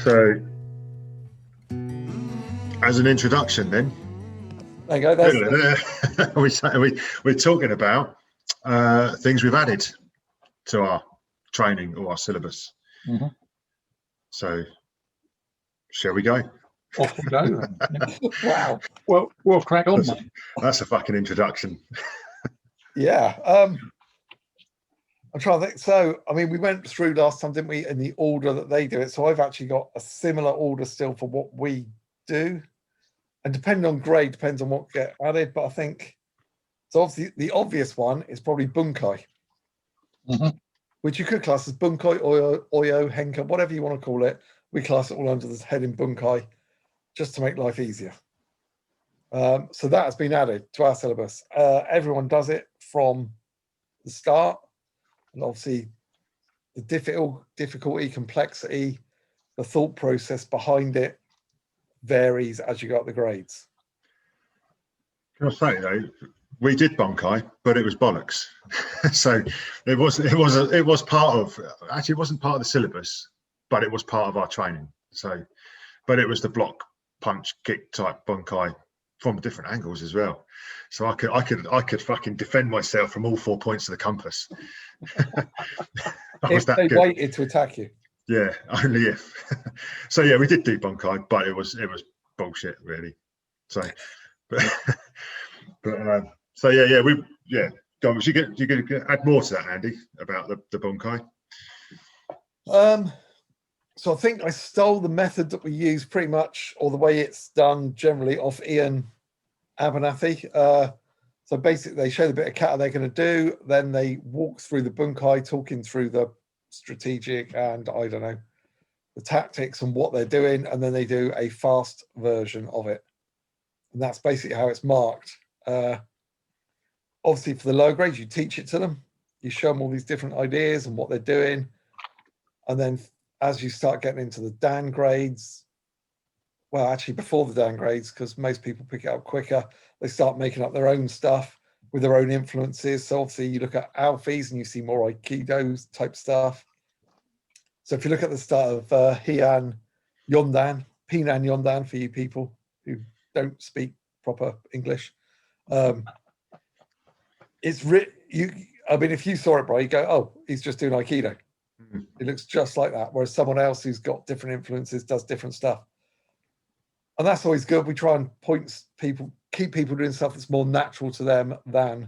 So, as an introduction, then, there you go. we're talking about things we've added to our training or our syllabus. Mm-hmm. So, shall we go? Off we go. Wow. Well, we'll crack on, mate. That's a fucking introduction. Yeah. I'm trying to think. So, I mean, we went through last time, didn't we, in the order that they do it. So I've actually got a similar order still for what we do. And depending on grade, depends on what get added. But I think, so obviously the obvious one is probably bunkai, which you could class as bunkai, oyo, henka, whatever you want to call it. We class it all under this heading bunkai, just to make life easier. So that has been added to our syllabus. Everyone does it from the start. And obviously the difficulty, complexity, the thought process behind it varies as you go up the grades. Can I say though, we did bunkai, but it was bollocks. So it was part of, actually it wasn't part of the syllabus, but it was part of our training. So, but it was the block, punch, kick type bunkai from different angles as well. So I could fucking defend myself from all 4 points of the compass. If they waited to attack you. Yeah, only if. So yeah, we did do bunkai, but it was bullshit really. So, so yeah. Go on, you get add more to that, Andy, about the bunkai. So I think I stole the method that we use pretty much, or the way it's done generally, off Ian Abernathy. So basically they show the bit of kata they're going to do, then they walk through the bunkai, talking through the strategic and I don't know, the tactics and what they're doing, and then they do a fast version of it. And that's basically how it's marked. Obviously for the lower grades, you teach it to them, you show them all these different ideas and what they're doing. And then as you start getting into the Dan grades, well, actually before the Dan grades, because most people pick it up quicker, they start making up their own stuff with their own influences. So obviously you look at Alfie's and you see more Aikido type stuff. So if you look at the start of Pinan Yondan for you people who don't speak proper English, it's I mean, if you saw it, bro, you go, oh, he's just doing Aikido. It looks just like that. Whereas someone else who's got different influences does different stuff. And that's always good. We try and keep people doing stuff that's more natural to them than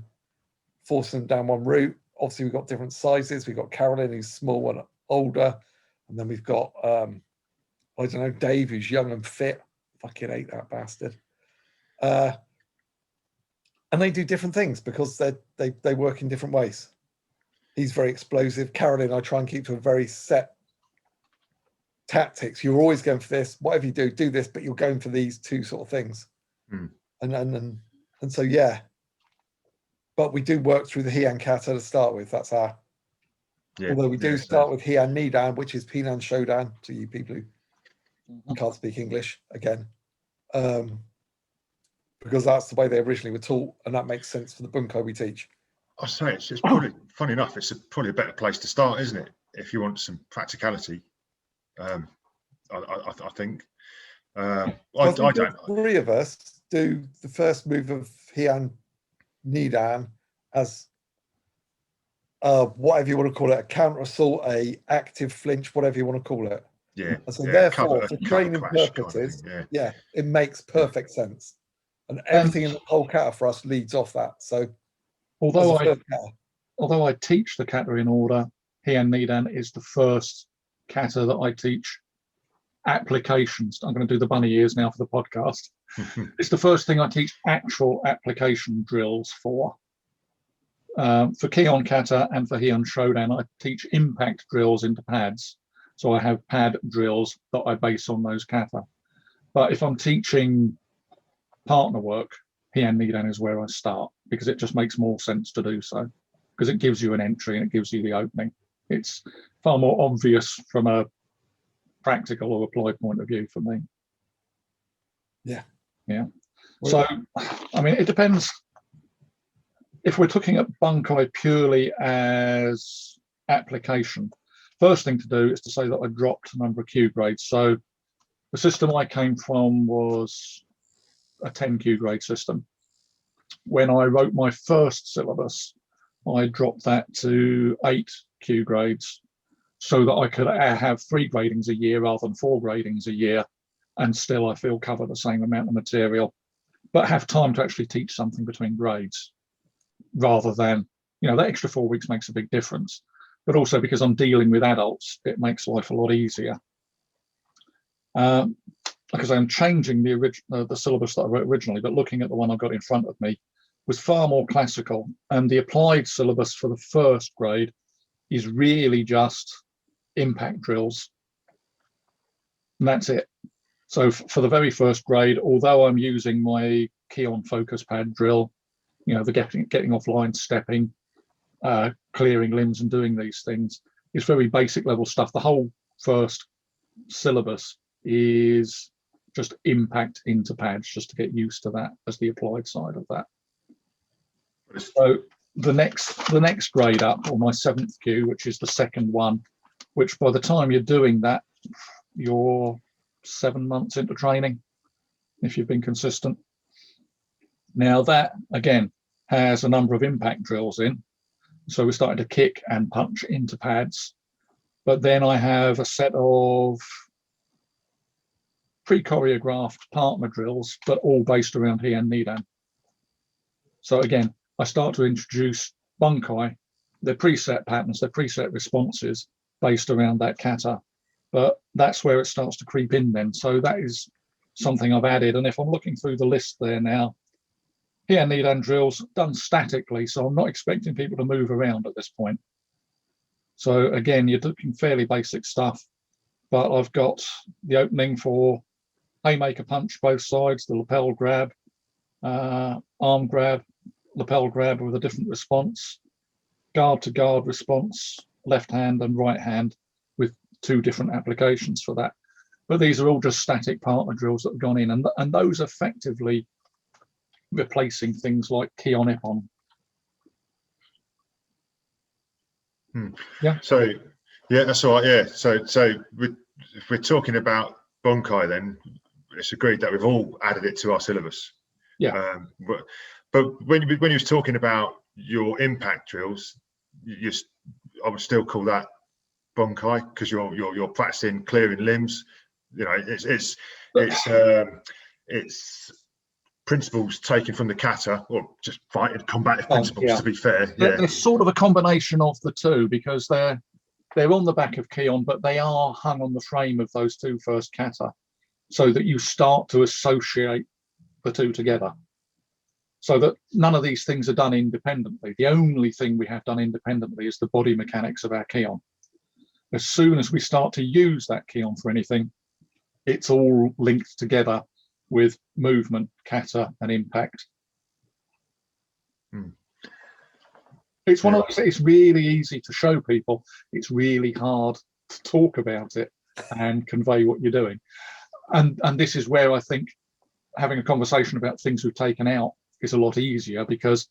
forcing them down one route. Obviously, we've got different sizes. We've got Carolyn, who's small and older. And then we've got, I don't know, Dave, who's young and fit. Fucking hate that bastard. And they do different things because they work in different ways. He's very explosive. Carolyn, I try and keep to a very set tactics. You're always going for this. Whatever you do this, but you're going for these two sort of things. And so yeah. But we do work through the Heian Kata to start with. That's our. Yeah, although we do start with Heian Nidan, which is Pinan Shodan to you people who can't speak English again. Because that's the way they originally were taught, and that makes sense for the bunkai we teach. I say it's probably funny enough. It's probably a better place to start, isn't it? If you want some practicality, I think. I don't. Three of us do the first move of Heian Nidan as whatever you want to call it, a counter assault, a active flinch, whatever you want to call it. Yeah. And so therefore, for training purposes, kind of it makes perfect sense. And everything in the whole kata for us leads off that. So although I teach the kata in order, Heian Nidan is the first kata that I teach applications. I'm going to do the bunny ears now for the podcast. It's the first thing I teach actual application drills for. For Kion Kata and for Heian Shodan, I teach impact drills into pads. So I have pad drills that I base on those kata. But if I'm teaching partner work, Heian Nidan is where I start because it just makes more sense to do so because it gives you an entry and it gives you the opening. It's far more obvious from a practical or applied point of view for me. Yeah. So, I mean, it depends. If we're looking at bunkai purely as application, First thing to do is to say that I dropped a number of Q grades. So the system I came from was a 10 Q grade system. When I wrote my first syllabus, I dropped that to 8 Q grades so that I could have 3 gradings a year rather than 4 gradings a year, and still I feel cover the same amount of material, but have time to actually teach something between grades, rather than, that extra 4 weeks makes a big difference. But also because I'm dealing with adults, it makes life a lot easier. Because I'm changing the syllabus that I wrote originally, but looking at the one I've got in front of me was far more classical. And the applied syllabus for the first grade is really just impact drills. And that's it. So for the very first grade, although I'm using my Keon focus pad drill, the getting offline, stepping, clearing limbs and doing these things, is very basic level stuff. The whole first syllabus is just impact into pads, just to get used to that as the applied side of that. So the next grade up, or my 7th Q, which is the second one, which by the time you're doing that, you're 7 months into training, if you've been consistent. Now that, again, has a number of impact drills in. So we're starting to kick and punch into pads. But then I have a set of pre-choreographed partner drills, but all based around Heian Nidan. So again, I start to introduce bunkai, their preset patterns, their preset responses based around that kata. But that's where it starts to creep in then. So that is something I've added. And if I'm looking through the list there now, Heian Nidan drills done statically, so I'm not expecting people to move around at this point. So again, you're looking fairly basic stuff, but I've got the opening for haymaker punch both sides, the lapel grab, arm grab, lapel grab with a different response, guard to guard response, left hand and right hand, with 2 different applications for that. But these are all just static partner drills that have gone in, and those effectively replacing things like Keon Ippon. Yeah. So yeah, that's all right. Yeah. So if we're talking about bunkai, then it's agreed that we've all added it to our syllabus. Yeah. But when you was talking about your impact drills, I would still call that bunkai, because you're practicing clearing limbs. It's principles taken from the kata, or just fighting combative principles, to be fair. Yeah. They're sort of a combination of the two, because they're on the back of Keon, but they are hung on the frame of those 2 first kata, so that you start to associate the 2 together, so that none of these things are done independently. The only thing we have done independently is the body mechanics of our Keon. As soon as we start to use that Keon for anything, it's all linked together with movement, kata, and impact. It's one of those, it's really easy to show people. It's really hard to talk about it and convey what you're doing. And this is where I think having a conversation about things we've taken out is a lot easier, because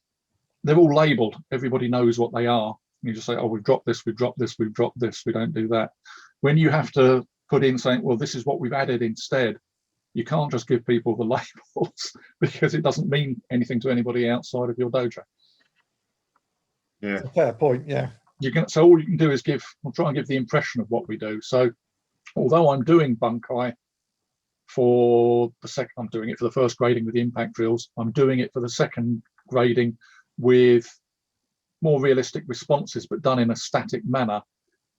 they're all labeled. Everybody knows what they are. And you just say, oh, we've dropped this, we've dropped this, we've dropped this, we don't do that. When you have to put in saying, well, this is what we've added instead, you can't just give people the labels, because it doesn't mean anything to anybody outside of your dojo. Yeah. That's a fair point. Yeah. So all you can do is try and give the impression of what we do. So although I'm doing bunkai for the second, I'm doing it for the first grading with the impact drills, I'm doing it for the second grading with more realistic responses, but done in a static manner.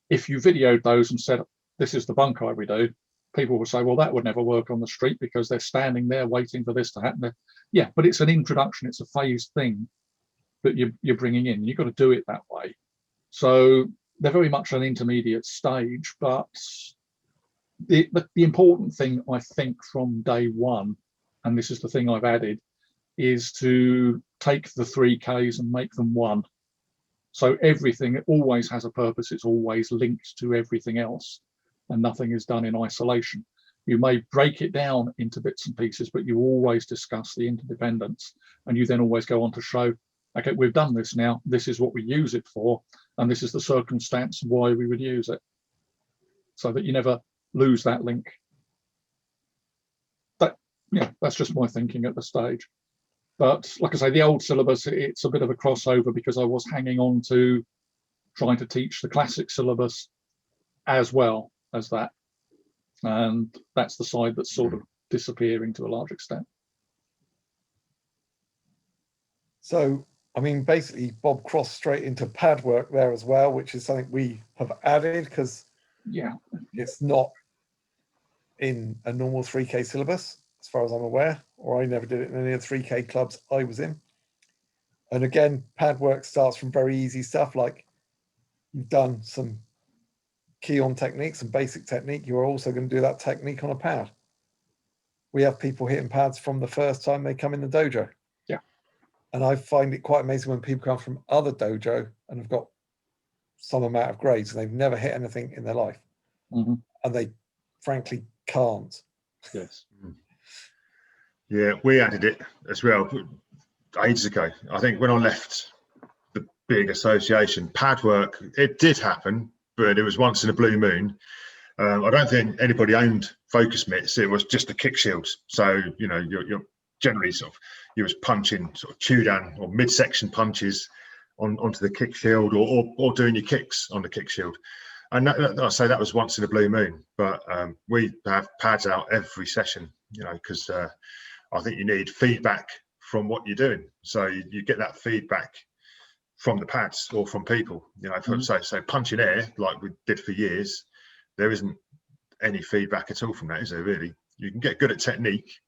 If you videoed those and said, this is the bunkai we do, people will say, well, that would never work on the street, because they're standing there waiting for this to happen. Yeah, but it's an introduction. It's a phased thing that you're bringing in. You've got to do it that way. So they're very much an intermediate stage, but the important thing, I think, from day one, and this is the thing I've added, is to take the 3Ks and make them 1. So everything always has a purpose. It's always linked to everything else, and nothing is done in isolation. You may break it down into bits and pieces, but you always discuss the interdependence, and you then always go on to show, okay, we've done this now, this is what we use it for, and this is the circumstance why we would use it. so that you never lose that link. But yeah, that's just my thinking at the stage. But like I say, the old syllabus, it's a bit of a crossover because I was hanging on to trying to teach the classic syllabus as well as that. And that's the side that's sort of disappearing to a large extent. So, I mean, basically, Bob crossed straight into pad work there as well, which is something we have added because it's not in a normal 3K syllabus, as far as I'm aware, or I never did it in any of the 3K clubs I was in. And again, pad work starts from very easy stuff like you've done some key-on techniques and basic technique. You're also going to do that technique on a pad. We have people hitting pads from the first time they come in the dojo. Yeah. And I find it quite amazing when people come from other dojo and have got some amount of grades and they've never hit anything in their life. Mm-hmm. And they frankly can't. Yes. Yeah, we added it as well ages ago. I think when I left the big association, pad work, it did happen, but it was once in a blue moon. I don't think anybody owned focus mitts. It was just the kick shields. So, you know, you're generally you was punching sort of chew down or midsection punches onto the kick shield or doing your kicks on the kick shield. And I say that was once in a blue moon, but we have pads out every session, you know, because I think you need feedback from what you're doing. So you get that feedback from the pads or from people, you know, so punching air like we did for years, there isn't any feedback at all from that, is there really? You can get good at technique,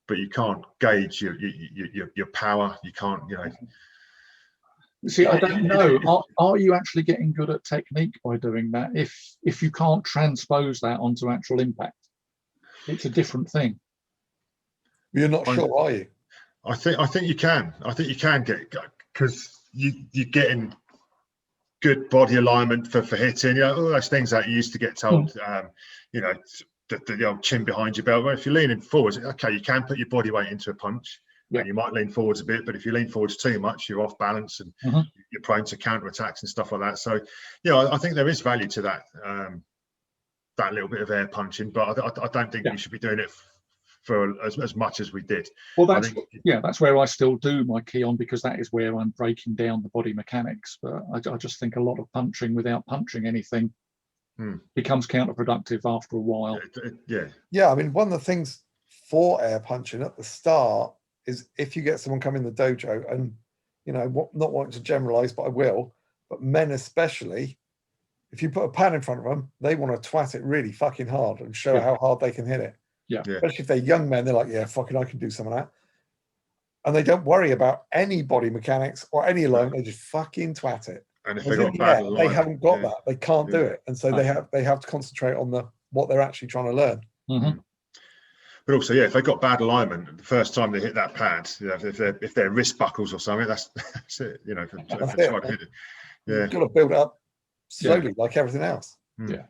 but you can't gauge your power. You can't, you know. See, I don't know. Are you actually getting good at technique by doing that? If you can't transpose that onto actual impact, it's a different thing. You're not sure, are you? I think you can. I think you can get, because you're getting good body alignment for hitting. You know, all those things that you used to get told. You know, the old chin behind your belt. Well, if you're leaning forwards, okay, you can put your body weight into a punch. Yeah. And you might lean forwards a bit, but if you lean forwards too much, you're off balance and you're prone to counter attacks and stuff like that. So, you know, I think there is value to that, that little bit of air punching, but I don't think we should be doing it for as much as we did. Well, that's where I still do my key on, because that is where I'm breaking down the body mechanics. But I just think a lot of punching without punching anything becomes counterproductive after a while. Yeah. I mean, one of the things for air punching at the start is if you get someone come in the dojo, and, you know, not wanting to generalize, but I will, but men especially, if you put a pad in front of them, they want to twat it really fucking hard and show how hard they can hit it. Yeah. Especially if they're young men, they're like, yeah, fucking, I can do some of that. And they don't worry about any body mechanics or any alignment. They just fucking twat it. And if they got bad alignment, they haven't got that. They can't do it. And so they have to concentrate on what they're actually trying to learn. But also, if they got bad alignment the first time they hit that pad, you know, if they're wrist buckles or something, that's it. You know, if trying to hit it. You've got to build it up slowly, like everything else. But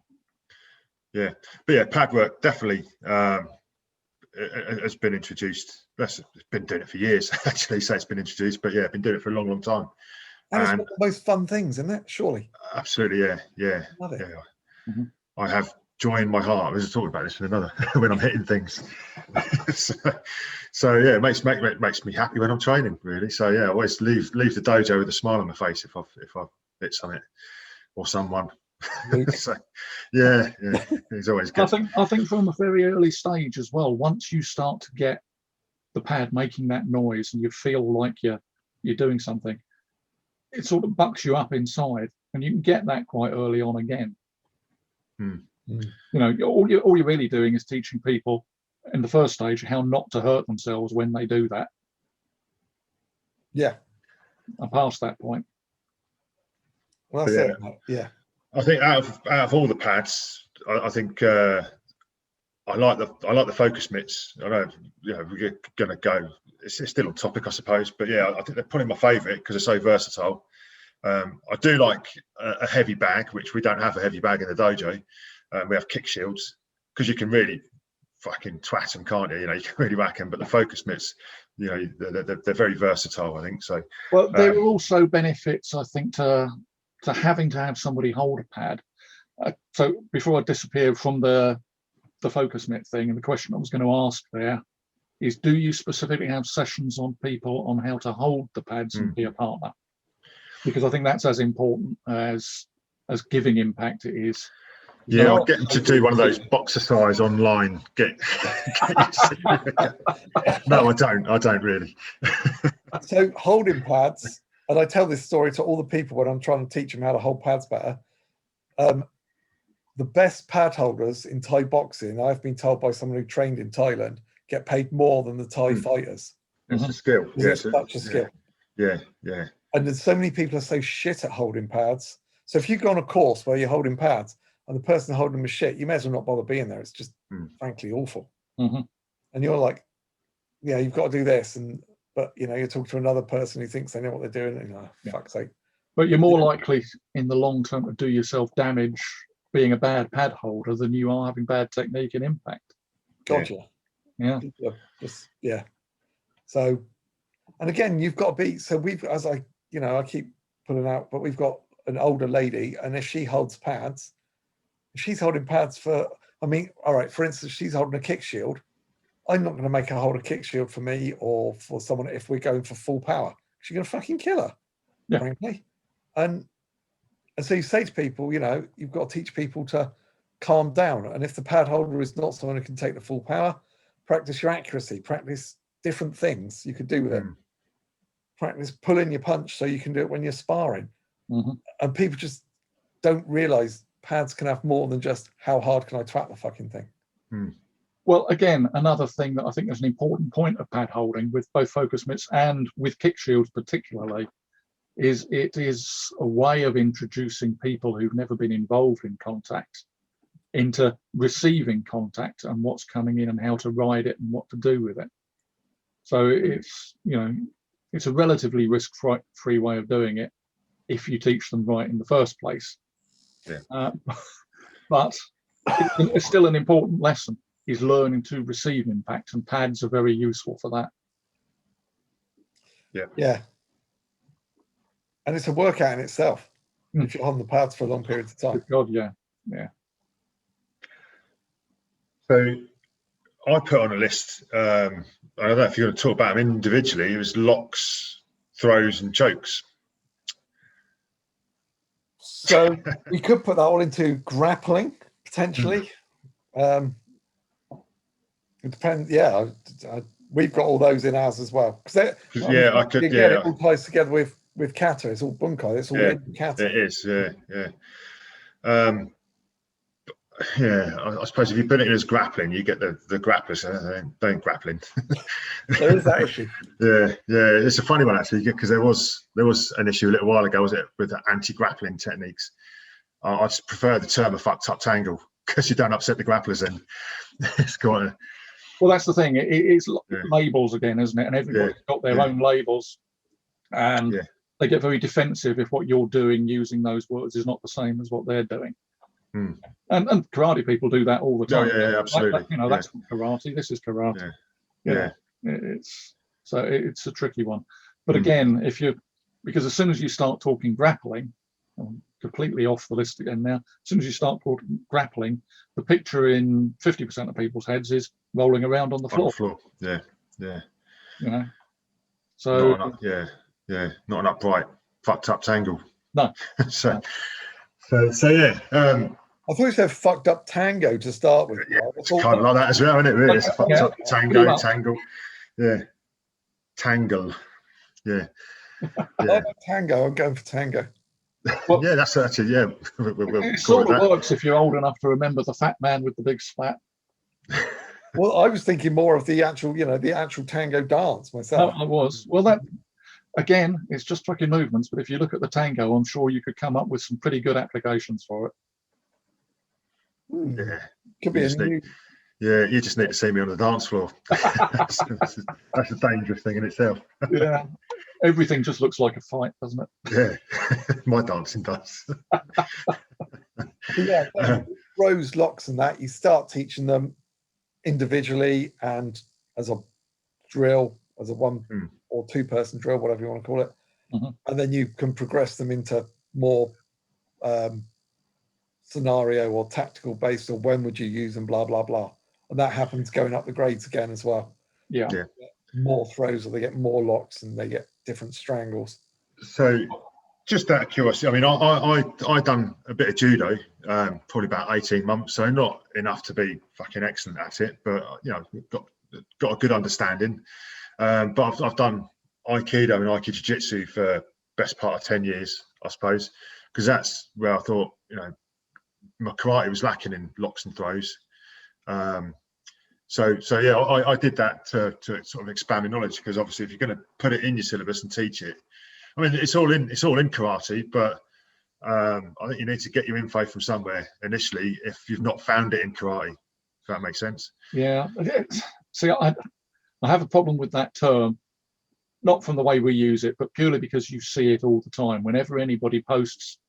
pad work definitely has been introduced. It's been doing it for years, actually. So it's been introduced, but been doing it for a long, long time. And it's one of the most fun things, isn't it? Surely. Absolutely, yeah. Love it. I have joy in my heart. I was talking about this in another when I'm hitting things. so it makes me happy when I'm training, really. So I always leave the dojo with a smile on my face if I hit something or someone. So it's always good. I think from a very early stage as well, once you start to get the pad making that noise and you feel like you're doing something, it sort of bucks you up inside, and you can get that quite early on again. You know, all you're really doing is teaching people in the first stage how not to hurt themselves when they do that. And past that point. Well, that's it. I think out of all the pads, I think I like the focus mitts. I know, we're going to go. It's still on topic, I suppose, but I think they're probably my favourite because they're so versatile. I do like a heavy bag, which we don't have a heavy bag in the dojo. We have kick shields because you can really fucking twat them, can't you? You know, you can really whack them. But the focus mitts, you know, they're very versatile, I think. So, well, there are also benefits, I think, to having to have somebody hold a pad. So before I disappear from the focus mitt thing, and the question I was going to ask there is, do you specifically have sessions on people on how to hold the pads and be a partner? Because I think that's as important as giving impact it is. Yeah, I'll get them to do one of those boxercise online. No, I don't really. So holding pads, and I tell this story to all the people when I'm trying to teach them how to hold pads better. The best pad holders in Thai boxing, I've been told by someone who trained in Thailand, get paid more than the Thai fighters. It's a skill. It's such a skill. Yeah. And there's so many people are so shit at holding pads. So if you go on a course where you're holding pads and the person holding them is shit, you may as well not bother being there. It's just frankly awful. Mm-hmm. And you're like, yeah, you've got to do this. But you're talking to another person who thinks they know what they're doing. And fuck's sake. But you're more likely in the long term to do yourself damage being a bad pad holder than you are having bad technique and impact. Gotcha. Yeah. So, and again, you've got to be, so we've, as I keep putting out, but we've got an older lady, and if she holds pads, if she's holding pads for, all right, for instance, she's holding a kick shield. I'm not going to make her hold a kick shield for me or for someone if we're going for full power. She's going to fucking kill her, frankly. And so you say to people, you've got to teach people to calm down. And if the pad holder is not someone who can take the full power, practice your accuracy, practice different things you could do with it. Practice pulling your punch so you can do it when you're sparring. And people just don't realize pads can have more than just how hard can I twat the fucking thing. Well, again, another thing that I think is an important point of pad holding with both focus mitts and with kick shields particularly is it is a way of introducing people who've never been involved in contact into receiving contact and what's coming in and how to ride it and what to do with it. So it's, it's a relatively risk-free way of doing it if you teach them right in the first place. But it's still an important lesson, is learning to receive impact, and pads are very useful for that. Yeah. And it's a workout in itself if you're on the pads for long periods of time. Good God, yeah. So I put on a list, I don't know if you're going to talk about them individually, it was locks, throws and chokes. So we could put that all into grappling, potentially. It depends, we've got all those in ours as well. It all ties together with kata. It's all bunkai. It's all in kata. It is, I suppose if you put it in as grappling, you get the grapplers. They ain't grappling. There is that issue. It's a funny one actually, because there was an issue a little while ago, was it, with the anti-grappling techniques. I just prefer the term a fucked up tangle because you don't upset the grapplers. And it's quite. Well, that's the thing. It's labels again, isn't it? And everybody's got their own labels, and they get very defensive if what you're doing using those words is not the same as what they're doing. And karate people do that all the time. Absolutely. That's not karate. This is karate. It's a tricky one. But again, because as soon as you start talking grappling, I'm completely off the list again now. As soon as you start talking grappling, the picture in 50% of people's heads is rolling around on the floor. So not an upright fucked up tangle. No. So yeah. I thought you said fucked up tango to start with. It's kind of like that as well, isn't it? Really, it's fucked up tango, tangle. Tangle. I like tango. I'm going for tango. Well, that's actually it sort of works if you're old enough to remember the fat man with the big splat. Well, I was thinking more of the actual, the actual tango dance myself. I was. Well, that again, it's just fucking movements. But if you look at the tango, I'm sure you could come up with some pretty good applications for it. Could be a new. You just need to see me on the dance floor. That's a dangerous thing in itself. Everything just looks like a fight, doesn't it? My dancing does. Throws, locks and that, you start teaching them individually and as a drill, as a one or two person drill, whatever you want to call it. And then you can progress them into more scenario or tactical based, or when would you use them, blah, blah, blah. And that happens going up the grades again as well. Yeah. More throws, or they get more locks, and they get different strangles. So, just out of curiosity, I mean, I done a bit of judo, probably about 18 months, so not enough to be fucking excellent at it, but you know, got a good understanding. But I've done Aikido and Aikido Jiu-Jitsu for best part of 10 years, I suppose, because that's where I thought, you know, my karate was lacking in locks and throws. So yeah, I did that to sort of expand my knowledge, because obviously if you're going to put it in your syllabus and teach it, I mean, it's all in karate, but I think you need to get your info from somewhere initially if you've not found it in karate. If that makes sense. Yeah. See, I have a problem with that term, not from the way we use it, but purely because you see it all the time. Whenever anybody posts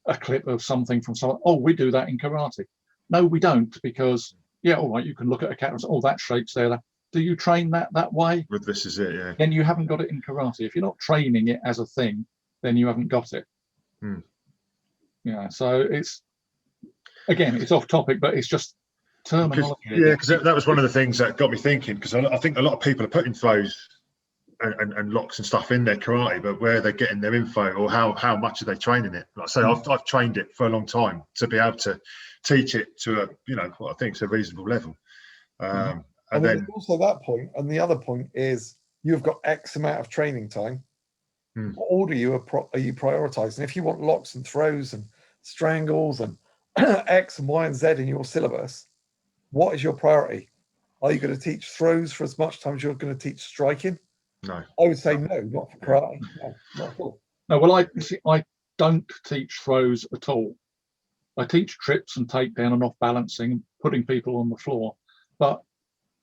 a clip of something from someone, oh, we do that in karate. No, we don't, because yeah, all right, you can look at a cat and say, oh, that shape's there. Do you train that way? But this is it, yeah. Then you haven't got it in karate. If you're not training it as a thing, then you haven't got it. Yeah, so it's, again, it's off topic, but it's just terminology. Because that was one of the things that got me thinking, because I think a lot of people are putting throws and locks and stuff in their karate, but where they're getting their info, or how much are they training it? Like I say, I've trained it for a long time to be able to teach it to a, you know, what I think is a reasonable level. And then also that point, and the other point is you've got X amount of training time. What order are you prioritizing? If you want locks and throws and strangles and X and Y and Z in your syllabus, what is your priority? Are you going to teach throws for as much time as you're going to teach striking? No. I would say no, not for karate. No, not at all. No, well, I don't teach throws at all. I teach trips and takedown and off balancing and putting people on the floor, but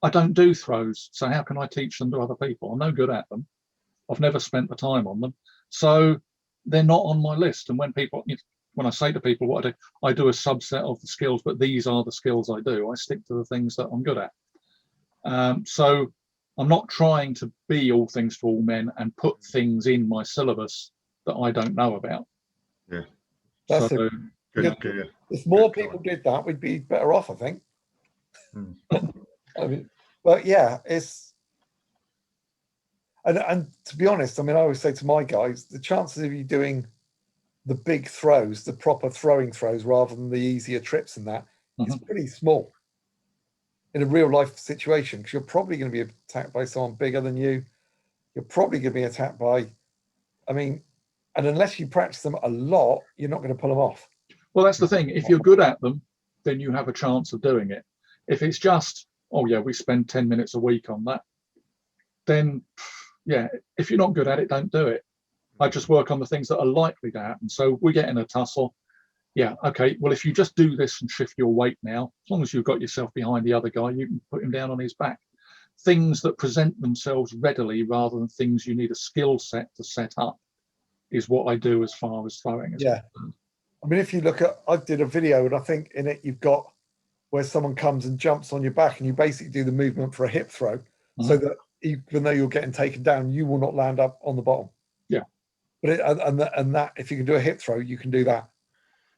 I don't do throws. So how can I teach them to other people? I'm no good at them. I've never spent the time on them, so they're not on my list. And when I say to people what I do a subset of the skills, but these are the skills I do. I stick to the things that I'm good at. So I'm not trying to be all things to all men and put things in my syllabus that I don't know about. Yeah, that's so, good. If more people did that, we'd be better off, I think. I mean, but yeah, it's. And to be honest, I mean, I always say to my guys, the chances of you doing the big throws, the proper throwing throws, rather than the easier trips and that, is pretty small in a real life situation, because you're probably going to be attacked by someone bigger than you. You're probably going to be attacked by, I mean, and unless you practice them a lot, you're not going to pull them off. Well, that's the thing. If you're good at them, then you have a chance of doing it. If it's just, oh yeah, we spend 10 minutes a week on that, then yeah, if you're not good at it, don't do it. I just work on the things that are likely to happen. So we get in a tussle. Yeah, okay, well, if you just do this and shift your weight now, as long as you've got yourself behind the other guy, you can put him down on his back. Things that present themselves readily rather than things you need a skill set to set up is what I do as far as throwing is concerned. I mean, if you look at, I did a video and I think in it you've got where someone comes and jumps on your back and you basically do the movement for a hip throw, so that even though you're getting taken down, you will not land up on the bottom. Yeah. But that if you can do a hip throw, you can do that.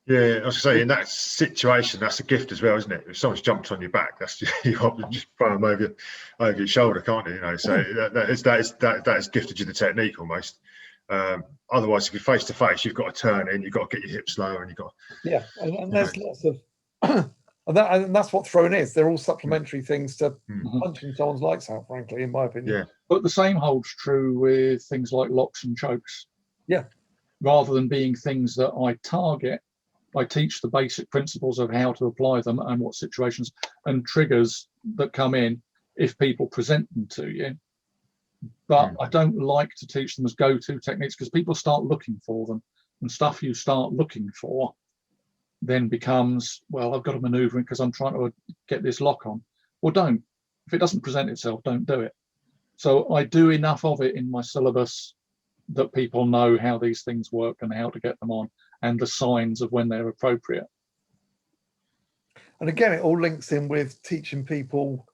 Yeah, I was saying, in that situation, that's a gift as well, isn't it? If someone's jumped on your back, that's just, you just throw them over your shoulder, can't you? You know, so that is gifted you the technique almost. Otherwise, if you're face to face, you've got to turn in, you've got to get your hips lower, and you've got. Yeah, and there's lots of, and that's what throwing is. They're all supplementary things to punching someone's lights out, frankly, in my opinion. Yeah. But the same holds true with things like locks and chokes. Yeah. Rather than being things that I target, I teach the basic principles of how to apply them and what situations and triggers that come in if people present them to you. But I don't like to teach them as go-to techniques, because people start looking for them, and stuff you start looking for then becomes, well, I've got to maneuver it because I'm trying to get this lock on. Well, don't. If it doesn't present itself, don't do it. So I do enough of it in my syllabus that people know how these things work and how to get them on, and the signs of when they're appropriate. And again, it all links in with teaching people,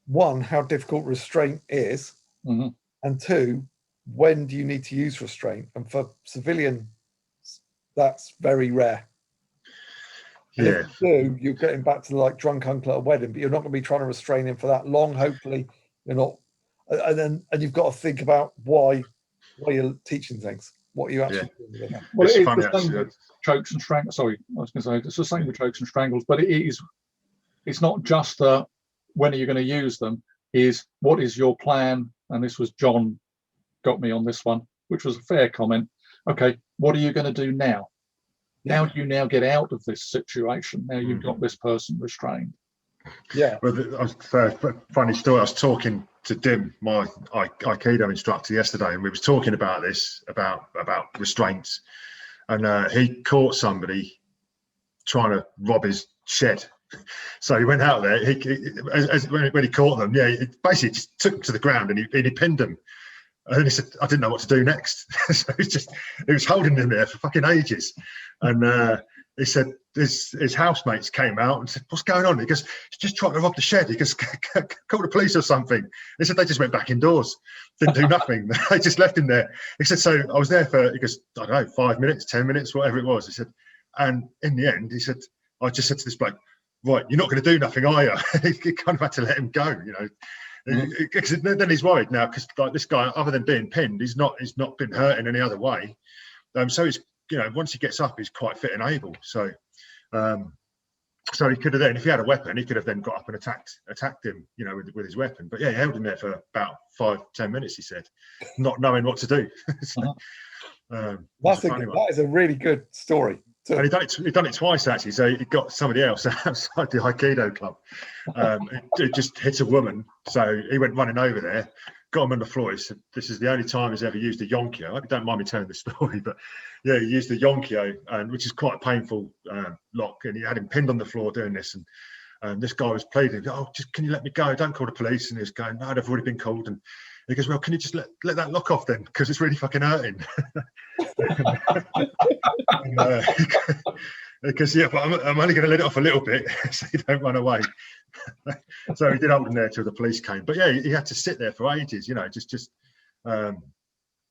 one, how difficult restraint is, and two, when do you need to use restraint? And for civilian, that's very rare. And Yeah. if you do, you're getting back to like drunk uncle at a wedding, but you're not going to be trying to restrain him for that long. Hopefully, you're not. And you've got to think about why you're teaching things, what you actually doing with it. Well, It's it is funny, the same actually. with chokes and strangles. Sorry, I was going to say it's the same with chokes and strangles, but it's not just the when are you going to use them, is what is your plan? And this was John got me on this one, which was a fair comment. Okay, what are you going to do now? How do you now get out of this situation? Now you've got this person restrained. Yeah. Well, funny story. I was talking to Dim, my Aikido instructor, yesterday, and we was talking about this, about restraints, and he caught somebody trying to rob his shed. So he went out there. When he caught them, he basically just took them to the ground and he pinned them. And then he said, "I didn't know what to do next." So he was holding them there for fucking ages. And he said his housemates came out and said, "What's going on?" He goes, "He's just trying to rob the shed." He goes, "Call the police or something." He said they just went back indoors, didn't do nothing. They just left him there. He said, "So I was there for," he goes, "I don't know, 5 minutes, 10 minutes, whatever it was." He said, "And in the end," he said, "I just said to this bloke, right, you're not going to do nothing, are you?" He kind of had to let him go, you know. Because then he's worried now, because like this guy, other than being pinned, he's not been hurt in any other way. So he's, you know, once he gets up, he's quite fit and able. So he could have then, if he had a weapon, he could have then got up and attacked him, you know, with his weapon. But yeah, he held him there for about 5-10 minutes, he said, not knowing what to do. So, that is a really good story. And he'd done it twice, actually. So he got somebody else outside the Aikido club. It just hit a woman. So he went running over there, got him on the floor. He said, "This is the only time he's ever used a yonkyo." I hope you don't mind me telling the story, but yeah, he used the yonkyo, which is quite a painful lock. And he had him pinned on the floor doing this. And this guy was pleading, "Oh, just can you let me go? Don't call the police." And he was going, "No, they've already been called." And he goes, "Well, can you just let that lock off then? Because it's really fucking hurting." Because yeah, but I'm only going to let it off a little bit so you don't run away. So he did hold him there till the police came. But yeah, he had to sit there for ages, you know, just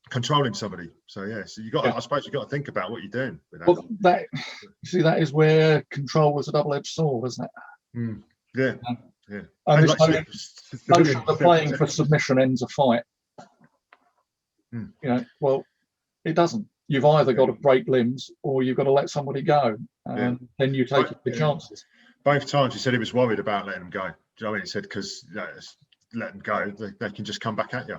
controlling somebody. So yeah, so I suppose you got to think about what you're doing with that. Well, that is where control is a double-edged sword, isn't it? Yeah. And this notion of playing for submission ends a fight. You know, well, it doesn't. You've either got to break limbs or you've got to let somebody go, and then you take your chances. Both times he said he was worried about letting them go. Do you know what I mean? He said, because let them go, they can just come back at you.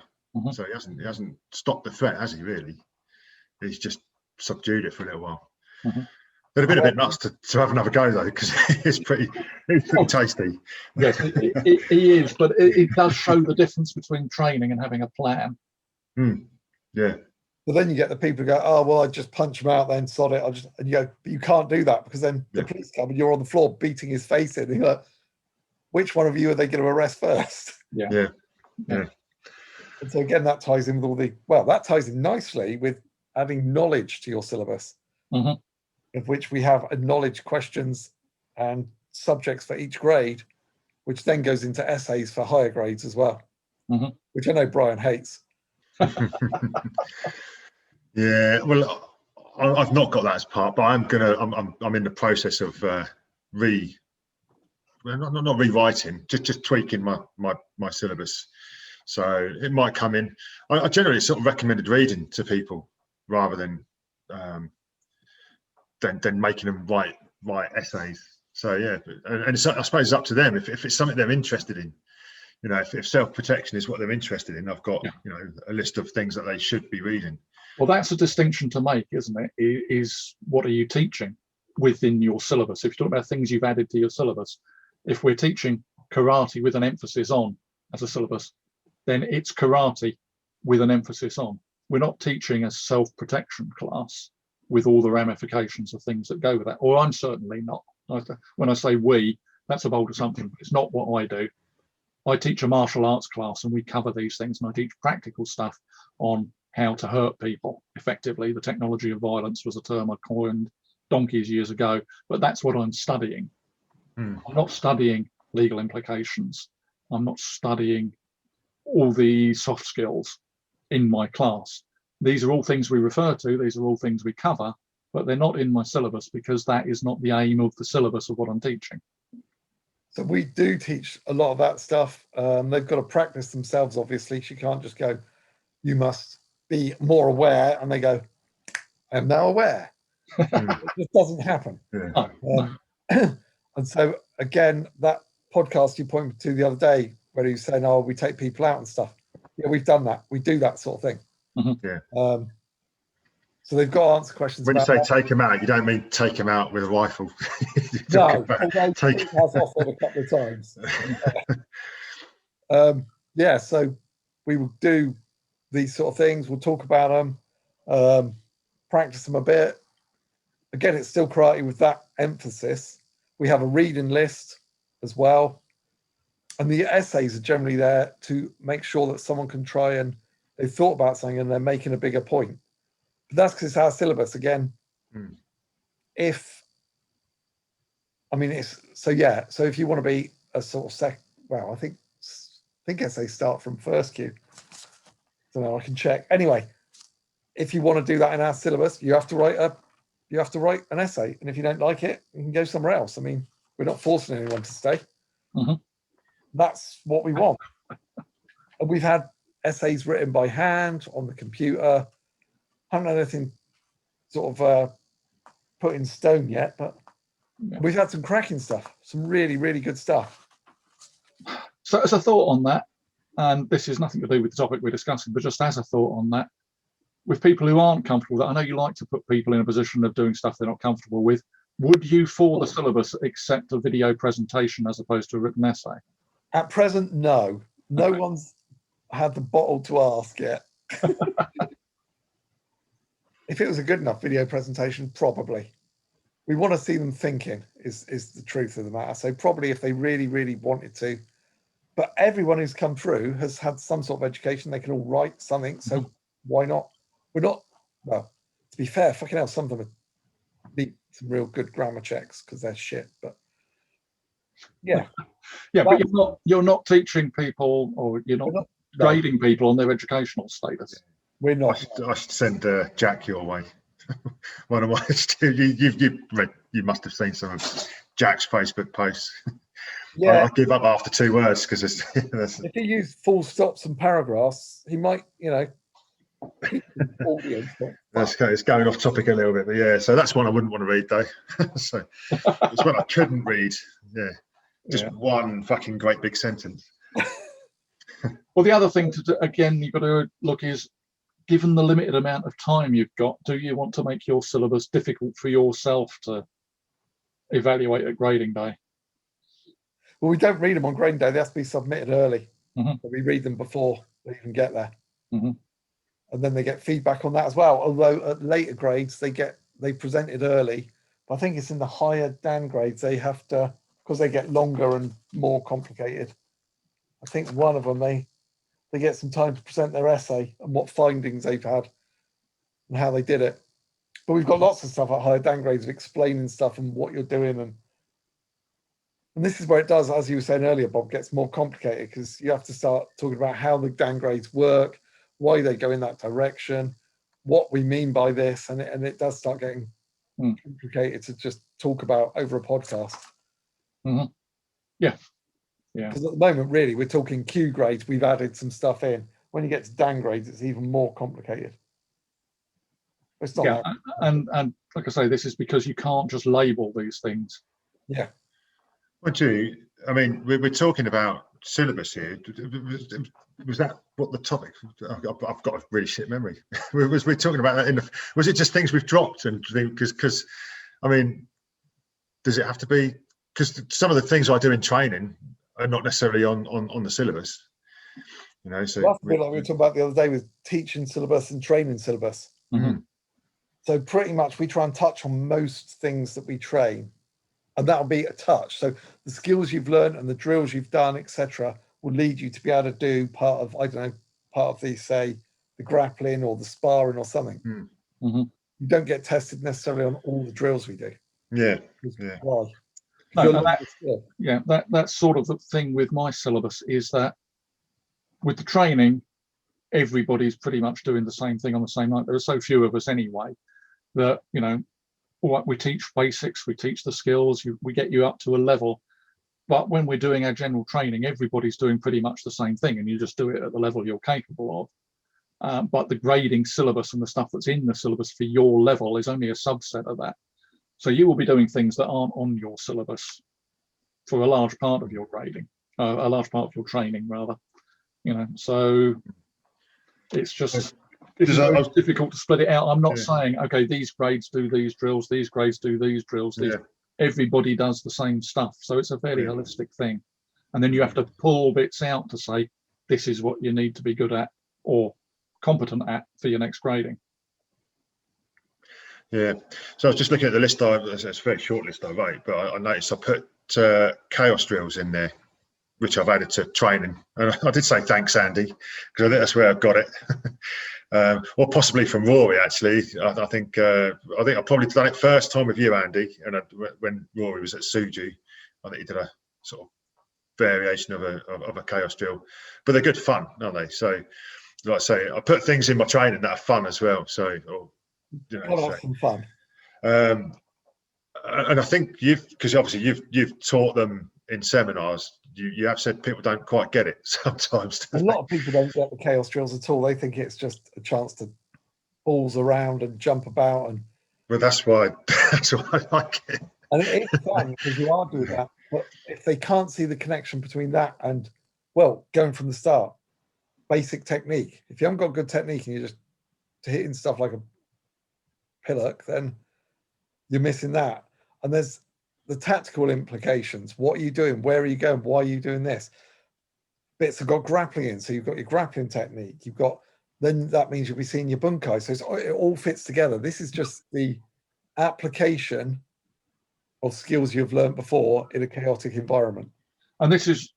So he hasn't stopped the threat, has he? Really? He's just subdued it for a little while. They'd have been a bit nuts to have another go though, because he's pretty tasty. Yes, he is, but it does show the difference between training and having a plan. Yeah. But then you get the people who go, "Oh, well, I just punch him out, then sod it." And you go, "But you can't do that, because then the police come and you're on the floor beating his face in." And you're like, which one of you are they going to arrest first? Yeah. And so again, that ties in with that ties in nicely with adding knowledge to your syllabus, of which we have knowledge questions and subjects for each grade, which then goes into essays for higher grades as well, which I know Brian hates. Yeah, well, I've not got that as part, but I'm in the process of not rewriting, just tweaking my syllabus. So it might come in. I generally sort of recommended reading to people rather than making them write essays. So yeah, and I suppose it's up to them if it's something they're interested in. You know, if self-protection is what they're interested in, I've got you know, a list of things that they should be reading. Well, that's a distinction to make, isn't it? Is what are you teaching within your syllabus? If you're talking about things you've added to your syllabus, if we're teaching karate with an emphasis on as a syllabus, then it's karate with an emphasis on. We're not teaching a self-protection class with all the ramifications of things that go with that. Or I'm certainly not. When I say we, that's a bold assumption. It's not what I do. I teach a martial arts class and we cover these things, and I teach practical stuff on how to hurt people effectively. The technology of violence was a term I coined donkeys years ago, but that's what I'm studying. I'm not studying legal implications. I'm not studying all the soft skills in my class. These are all things we refer to. These are all things we cover, but they're not in my syllabus because that is not the aim of the syllabus of what I'm teaching. So we do teach a lot of that stuff. They've got to practice themselves, obviously. She can't just go, you must be more aware. And they go, I am now aware. It just doesn't happen. Yeah. And so, again, that podcast you pointed to the other day, where he was saying, oh, we take people out and stuff. Yeah, we've done that. We do that sort of thing. Yeah. So they've got to answer questions. When you about say take him out, you don't mean take him out with a rifle. no, although take... it has offered a couple of times. Yeah, so we will do these sort of things. We'll talk about them, practice them a bit. Again, it's still karate with that emphasis. We have a reading list as well. And the essays are generally there to make sure that someone can try and they've thought about something and they're making a bigger point. But that's because it's our syllabus again. If so if you want to be a sort of I think essays start from first Q. Don't know, I can check. Anyway, if you want to do that in our syllabus, you have to write an essay. And if you don't like it, you can go somewhere else. I mean, we're not forcing anyone to stay. That's what we want. And we've had essays written by hand on the computer. Haven't had anything sort of put in stone yet, but we've had some cracking stuff, some really, really good stuff. So as a thought on that, and this is nothing to do with the topic we're discussing, but just as a thought on that, with people who aren't comfortable with that, I know you like to put people in a position of doing stuff they're not comfortable with. Would you, for the syllabus, accept a video presentation as opposed to a written essay? At present, no. No one's had the bottle to ask yet. If it was a good enough video presentation, probably. We want to see them thinking is the truth of the matter. So probably if they really, really wanted to. But everyone who's come through has had some sort of education. They can all write something. So why not? We're not, well, to be fair, fucking hell, some of them need some real good grammar checks because they're shit. But yeah. Yeah, but you're not teaching people, or you're not grading people on their educational status. We're not. I should send Jack your way. One of my you must have seen some of Jack's Facebook posts. Yeah, I give up after 2 words because if he used full stops and paragraphs, he might, it's going off topic a little bit, but yeah. So that's one I wouldn't want to read though. So it's one I couldn't read. Yeah, just one fucking great big sentence. Well, the other thing again you've got to look is, given the limited amount of time you've got, do you want to make your syllabus difficult for yourself to evaluate at grading day? Well, we don't read them on grading day. They have to be submitted early. So we read them before they even get there. And then they get feedback on that as well. Although at later grades, they present it early. But I think it's in the higher Dan grades, they have to, because they get longer and more complicated. I think one of them, they get some time to present their essay and what findings they've had and how they did it. But we've got lots of stuff at higher Dan grades of explaining stuff and what you're doing. And this is where it does, as you were saying earlier, Bob, gets more complicated because you have to start talking about how the Dan grades work, why they go in that direction, what we mean by this. And it does start getting complicated to just talk about over a podcast. Yeah. Because at the moment, really, we're talking Q grades. We've added some stuff in. When you get to Dan grades, it's even more complicated. It's not and like I say, this is because you can't just label these things. Yeah. Well, I mean, we're talking about syllabus here. Was that what the topic? I've got a really shit memory. was we talking about that was it just things we've dropped? And because I mean, does it have to be? Because some of the things I do in training are not necessarily on the syllabus, So that's a bit like we were talking about the other day with teaching syllabus and training syllabus. So pretty much we try and touch on most things that we train, and that'll be a touch. So the skills you've learned and the drills you've done, etc., will lead you to be able to do part of the, say, the grappling or the sparring or something. You don't get tested necessarily on all the drills we do. Yeah. Why? That's sort of the thing with my syllabus, is that with the training, everybody's pretty much doing the same thing on the same night. There are so few of us anyway that, all right, we teach basics, we teach the skills, we get you up to a level. But when we're doing our general training, everybody's doing pretty much the same thing, and you just do it at the level you're capable of. But the grading syllabus and the stuff that's in the syllabus for your level is only a subset of that. So you will be doing things that aren't on your syllabus for a large part of your grading, a large part of your training, rather. So it's just it's difficult to split it out. I'm not saying, okay, these grades do these drills, these grades do these drills. Everybody does the same stuff. So it's a fairly holistic thing. And then you have to pull bits out to say, this is what you need to be good at or competent at for your next grading. Yeah. So I was just looking at the list. It's a very short list I wrote, but I noticed I put chaos drills in there, which I've added to training. And I did say thanks, Andy, because I think that's where I've got it. Or possibly from Rory, actually. I think I've probably done it first time with you, Andy, and when Rory was at Suju, I think he did a sort of variation of a chaos drill. But they're good fun, aren't they? So, like I say, I put things in my training that are fun as well. So, some fun. And I think because obviously you've taught them in seminars. You have said people don't quite get it sometimes. A lot of people don't get the chaos drills at all. They think it's just a chance to balls around and jump about. And well, that's why I like it. And it's fun because you are doing that. But if they can't see the connection between that and, well, going from the start, basic technique. If you haven't got good technique and you're just hitting stuff like a pillock, then you're missing that. And there's the tactical implications. What are you doing? Where are you going? Why are you doing this? Bits have got grappling in. So you've got your grappling technique. Then that means you'll be seeing your bunkai. So it all fits together. This is just the application of skills you've learned before in a chaotic environment. And this is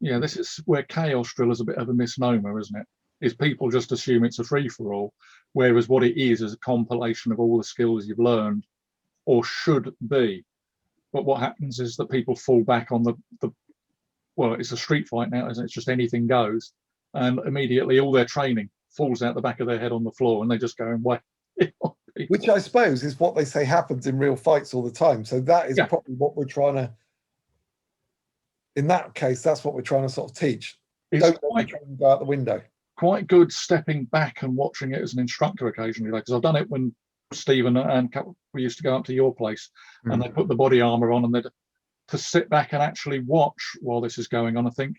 where chaos drill is a bit of a misnomer, isn't it? Is people just assume it's a free-for-all, whereas what it is a compilation of all the skills you've learned or should be. But what happens is that people fall back on well, it's a street fight now, isn't it? It's just anything goes. And immediately all their training falls out the back of their head on the floor and they just go and whack. Which I suppose is what they say happens in real fights all the time. So that is probably what we're trying to, in that case, that's what we're trying to sort of teach. Don't let the training go out the window. Quite good stepping back and watching it as an instructor occasionally, because I've done it when Stephen and we used to go up to your place and they put the body armor on and they'd to sit back and actually watch while this is going on. I think,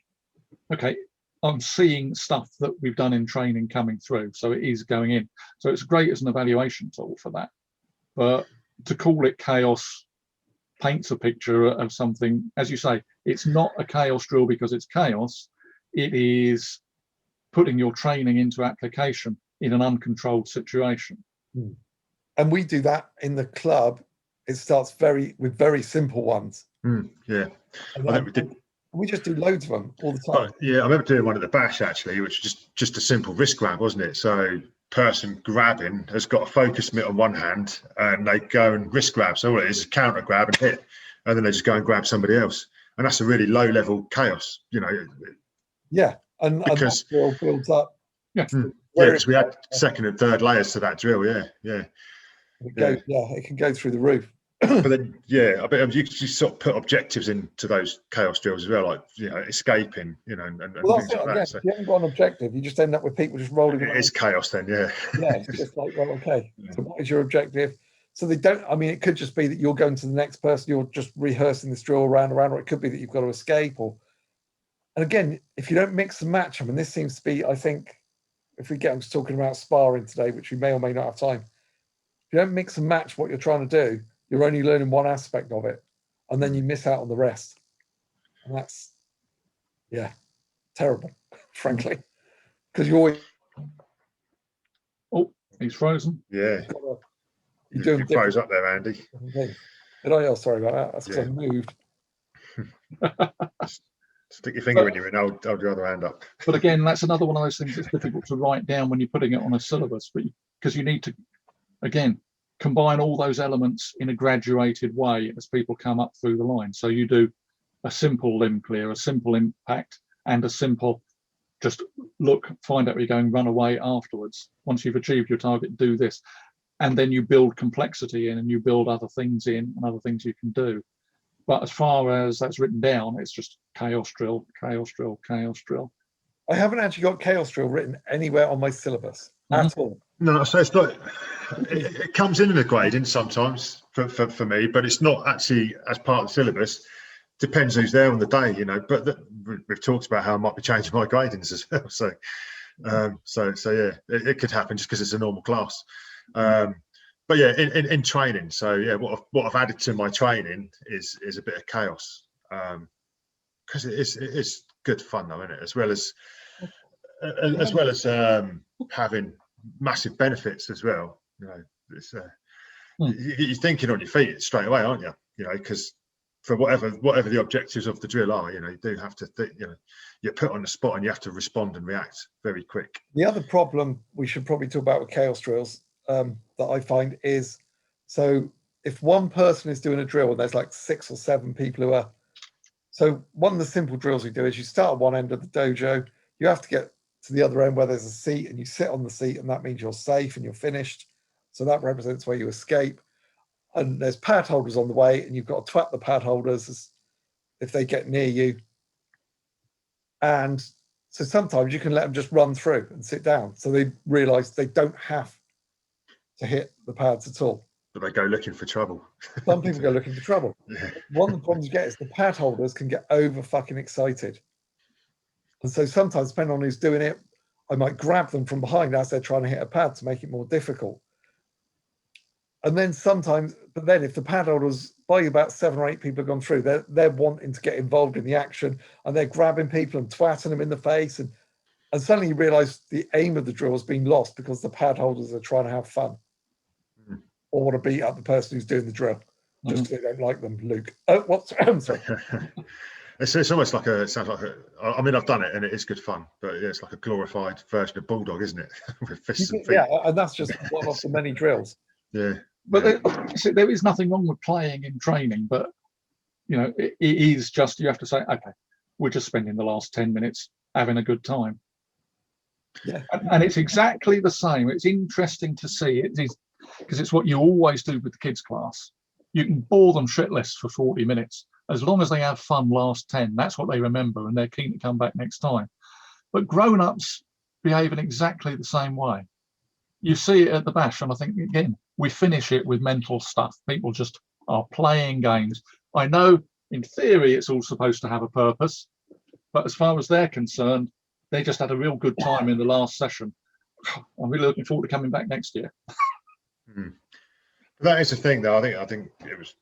okay, I'm seeing stuff that we've done in training coming through, so it is going in. So it's great as an evaluation tool for that. But to call it chaos paints a picture of something, as you say, it's not a chaos drill because it's chaos. It is putting your training into application in an uncontrolled situation. And we do that in the club. It starts with very simple ones. Yeah, I think we did. We just do loads of them all the time. Yeah, I remember doing one at the bash actually, which was just a simple wrist grab, wasn't it? So person grabbing has got a focus mitt on one hand and they go and wrist grab. So all it is counter grab and hit, and then they just go and grab somebody else. And that's a really low level chaos, Yeah, and that drill builds up. Yeah, because we had second and third layers to that drill. Yeah. It can go through the roof. But then, I bet you sort of put objectives into those chaos drills as well, like escaping, and things like that. So if you haven't got an objective, you just end up with people just rolling around. It's chaos then, yeah. It's just like, well, okay. So what is your objective? So they don't. I mean, it could just be that you're going to the next person, you're just rehearsing this drill around, or it could be that you've got to escape. And again, if you don't mix and match, I mean, this seems to be, I think, if we get on to talking about sparring today, which we may or may not have time, if you don't mix and match what you're trying to do, you're only learning one aspect of it, and then you miss out on the rest. And that's, terrible, frankly, because you always. Oh, he's frozen. Yeah. You're doing you froze up there, Andy. Did I? Oh, sorry about that. That's because I moved. Stick your finger in your and hold your other hand up. But again, that's another one of those things that's difficult to write down when you're putting it on a syllabus, because you need to, again, combine all those elements in a graduated way as people come up through the line. So you do a simple limb clear, a simple impact, and a simple just look, find out where you're going, run away afterwards. Once you've achieved your target, do this. and then you build complexity in and you build other things in and other things you can do. But as far as that's written down, it's just chaos drill, chaos drill, chaos drill. I haven't actually got chaos drill written anywhere on my syllabus at all. No, so it's not. It comes in the grading sometimes for me, but it's not actually as part of the syllabus. Depends who's there on the day, you know. But we've talked about how I might be changing my gradings as well. So yeah, it could happen just because it's a normal class. But yeah, in training. So yeah, what I've added to my training is a bit of chaos, because it is good fun though, isn't it? As well as having massive benefits as well. You know, it's you're thinking on your feet straight away, aren't you? You know, because for whatever the objectives of the drill are, you know, you do have to think. You know, you're put on the spot and you have to respond and react very quick. The other problem we should probably talk about with chaos drills that I find is, so if one person is doing a drill and there's like 6 or 7 people who are, so one of the simple drills we do is you start at one end of the dojo, you have to get to the other end where there's a seat and you sit on the seat, and that means you're safe and you're finished. So that represents where you escape. And there's pad holders on the way, and you've got to twat the pad holders if they get near you. And so sometimes you can let them just run through and sit down. So they realize they don't have to hit the pads at all. But they go looking for trouble. Some people go looking for trouble. Yeah. One of the problems you get is the pad holders can get over fucking excited. And so sometimes, depending on who's doing it, I might grab them from behind as they're trying to hit a pad to make it more difficult. And then sometimes, but then if the pad holders, by about 7 or 8 people have gone through, they're wanting to get involved in the action, and they're grabbing people and twatting them in the face. And suddenly you realize the aim of the drill has been lost because the pad holders are trying to have fun or want to beat up the person who's doing the drill. Just because they don't like them, Luke. Oh, what's I'm sorry. It's almost like it sounds like I mean, I've done it and it is good fun, but yeah, it's like a glorified version of Bulldog, isn't it? With fists and feet. Yeah, and that's just one of the many drills. Yeah. But there is nothing wrong with playing in training, but you know, it is just, you have to say, okay, we're just spending the last 10 minutes having a good time. Yeah. And it's exactly the same. It's interesting to see. It is, because it's what you always do with the kids class. You can bore them shitless for 40 minutes. As long as they have fun last 10, that's what they remember, and they're keen to come back next time. But grown-ups behave in exactly the same way. You see it at the bash, and I think, again, we finish it with mental stuff. People just are playing games. I know in theory it's all supposed to have a purpose, but as far as they're concerned, they just had a real good time in the last session. I'm really looking forward to coming back next year. That is the thing, though. I think it was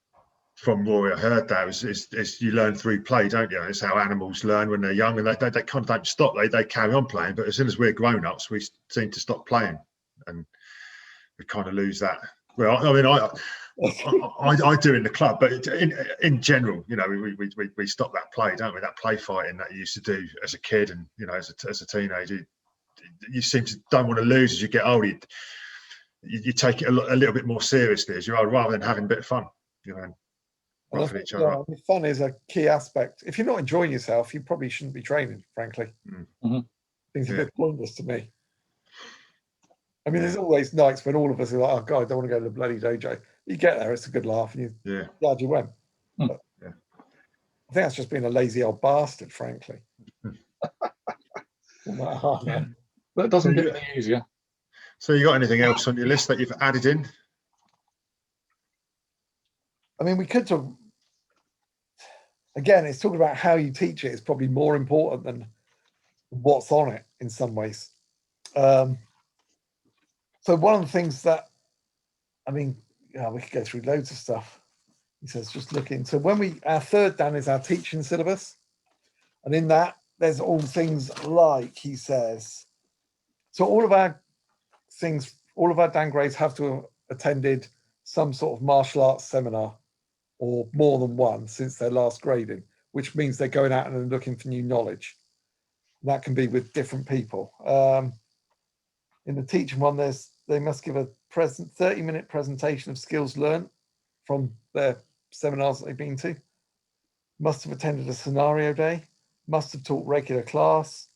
from Rory I heard that is you learn through play, don't you? It's how animals learn when they're young, and they kind of don't stop. They carry on playing, but as soon as we're grown-ups, we seem to stop playing, and we kind of lose that. Well, I mean, I do in the club, but in general, you know, we stop that play, don't we? That play fighting that you used to do as a kid, and you know, as a teenager, you seem to don't want to lose as you get older. You take it a little bit more seriously as you are, rather than having a bit of fun, you know. Roughing each other up. Fun is a key aspect. If you're not enjoying yourself, you probably shouldn't be training, frankly. Seems a bit pointless to me. I mean, there's always nights when all of us are like, oh God, I don't want to go to the bloody dojo. You get there, it's a good laugh, and you're glad you went. But I think that's just being a lazy old bastard, frankly. But it doesn't get any easier. So you got anything else on your list that you've added in? I mean, we could talk, again, it's talking about how you teach it is probably more important than what's on it in some ways. So one of the things that, I mean, we could go through loads of stuff. He says, just looking. So when our third Dan is our teaching syllabus. And in that, there's all things like, he says, so all of our things, all of our Dan grades have to have attended some sort of martial arts seminar or more than one since their last grading, which means they're going out and looking for new knowledge. That can be with different people. In the teaching one, they must give a 30-minute presentation of skills learned from their seminars that they've been to. Must have attended a scenario day. Must have taught regular class.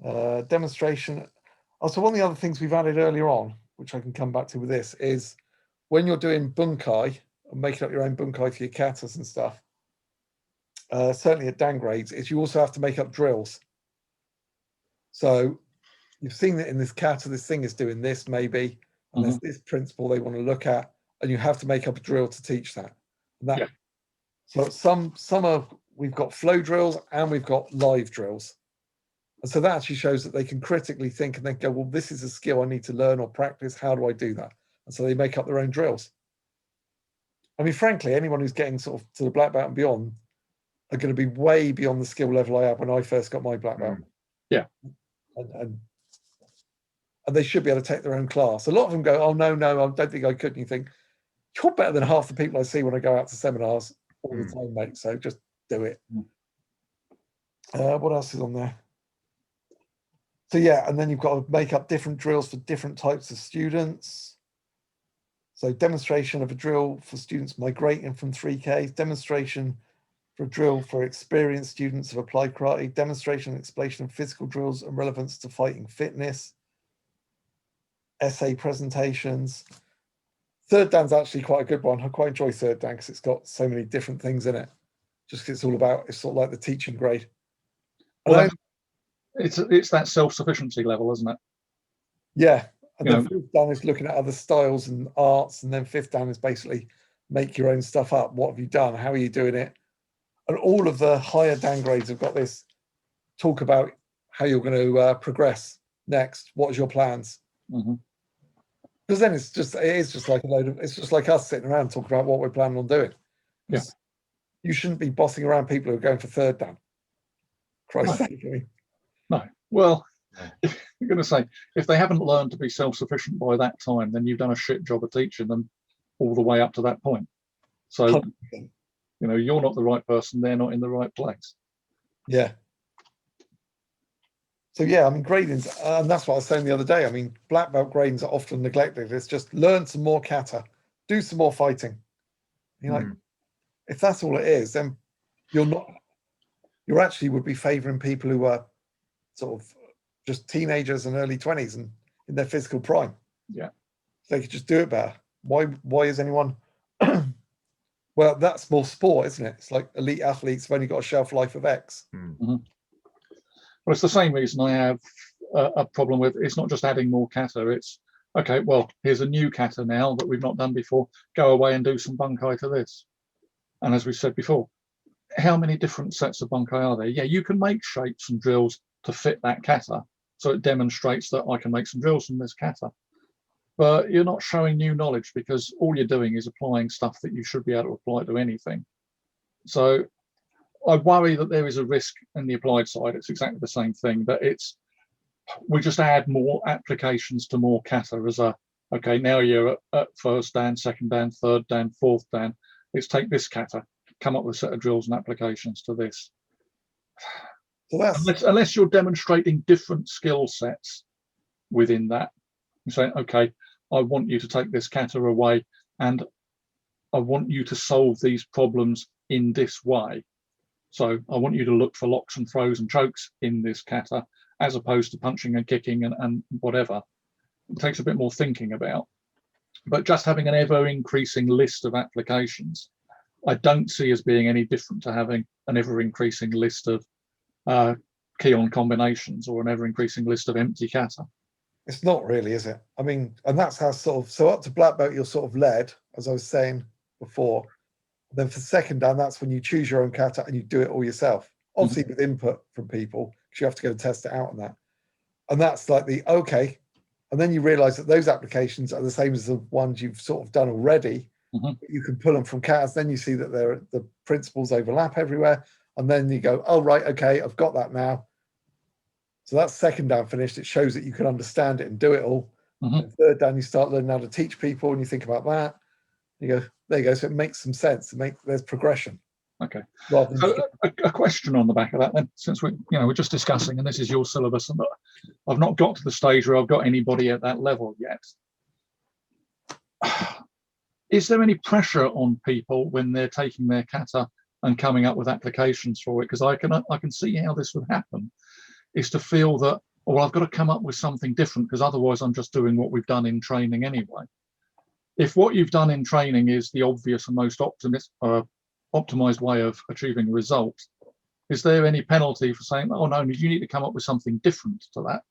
Demonstration. Also, one of the other things we've added earlier on which I can come back to with this, is when you're doing bunkai and making up your own bunkai for your katas and stuff, certainly at Dan grades, is you also have to make up drills. So you've seen that in this kata, this thing is doing this maybe, and there's this principle they want to look at, and you have to make up a drill to teach that. And that So some are, we've got flow drills and we've got live drills. And so that actually shows that they can critically think and then go, well, this is a skill I need to learn or practice. How do I do that? And so they make up their own drills. I mean, frankly, anyone who's getting sort of to the black belt and beyond are going to be way beyond the skill level I had when I first got my black belt. Yeah. And they should be able to take their own class. A lot of them go, oh, no, I don't think I could. And you think, you're better than half the people I see when I go out to seminars all the time, mate. So just do it. What else is on there? So yeah, and then you've got to make up different drills for different types of students. So demonstration of a drill for students migrating from 3Ks, demonstration for a drill for experienced students of applied karate, demonstration and explanation of physical drills and relevance to fighting fitness, essay presentations. Third dan's actually quite a good one. I quite enjoy third dan because it's got so many different things in it. Just it's all about, it's sort of like the teaching grade. Well, it's that self-sufficiency level, isn't it? Yeah. And then fourth dan is looking at other styles and arts. And then fifth dan is basically make your own stuff up. What have you done? How are you doing it? And all of the higher dan grades have got this talk about how you're going to progress next. What is your plans? Because then it is just like it's just like us sitting around talking about what we're planning on doing. Yeah. You shouldn't be bossing around people who are going for third dan. Christ's sake, I mean. No. Well, I'm going to say, if they haven't learned to be self-sufficient by that time, then you've done a shit job of teaching them all the way up to that point. So, 100%. You're not the right person, they're not in the right place. Yeah. So yeah, I mean, gradings, and that's what I was saying the other day. I mean, black belt gradings are often neglected. It's just learn some more kata, do some more fighting. Like, if that's all it is, then you actually would be favoring people who are sort of just teenagers and early 20s and in their physical prime. Yeah. They could just do it better. Why is anyone well, that's more sport, isn't it? It's like elite athletes have only got a shelf life of X. Well, it's the same reason I have a problem with, it's not just adding more kata, it's, okay, well, here's a new kata now that we've not done before, go away and do some bunkai to this. And as we said before, how many different sets of bunkai are there? Yeah, you can make shapes and drills to fit that kata. So it demonstrates that I can make some drills from this kata. But you're not showing new knowledge because all you're doing is applying stuff that you should be able to apply to anything. So I worry that there is a risk in the applied side. It's exactly the same thing, that we just add more applications to more kata as okay, now you're at first dan, second dan, third dan, fourth dan. Let's take this kata, come up with a set of drills and applications to this. So unless you're demonstrating different skill sets within that, you say, okay, I want you to take this kata away and I want you to solve these problems in this way. So I want you to look for locks and throws and chokes in this kata, as opposed to punching and kicking and whatever. It takes a bit more thinking about. But just having an ever-increasing list of applications, I don't see as being any different to having an ever-increasing list of key-on combinations or an ever-increasing list of empty kata. It's not really, is it? I mean, and that's how so up to black belt, you're sort of led, as I was saying before. Then for second dan, that's when you choose your own kata and you do it all yourself. Obviously with input from people, because you have to go and test it out on that. And that's like okay. And then you realize that those applications are the same as the ones you've sort of done already. You can pull them from katas. Then you see that the principles overlap everywhere. And then you go, oh, right, okay, I've got that now. So that's second dan finished. It shows that you can understand it and do it all. And third dan, you start learning how to teach people and you think about that. You go, there you go. So it makes some sense. There's progression. Okay. So a question on the back of that then, since we're just discussing, and this is your syllabus, and I've not got to the stage where I've got anybody at that level yet. Is there any pressure on people when they're taking their kata and coming up with applications for it? Because I can see how this would happen, is to feel that well, I've got to come up with something different because otherwise I'm just doing what we've done in training anyway. If what you've done in training is the obvious and most optimized way of achieving a result, is there any penalty for saying, oh no, you need to come up with something different to that?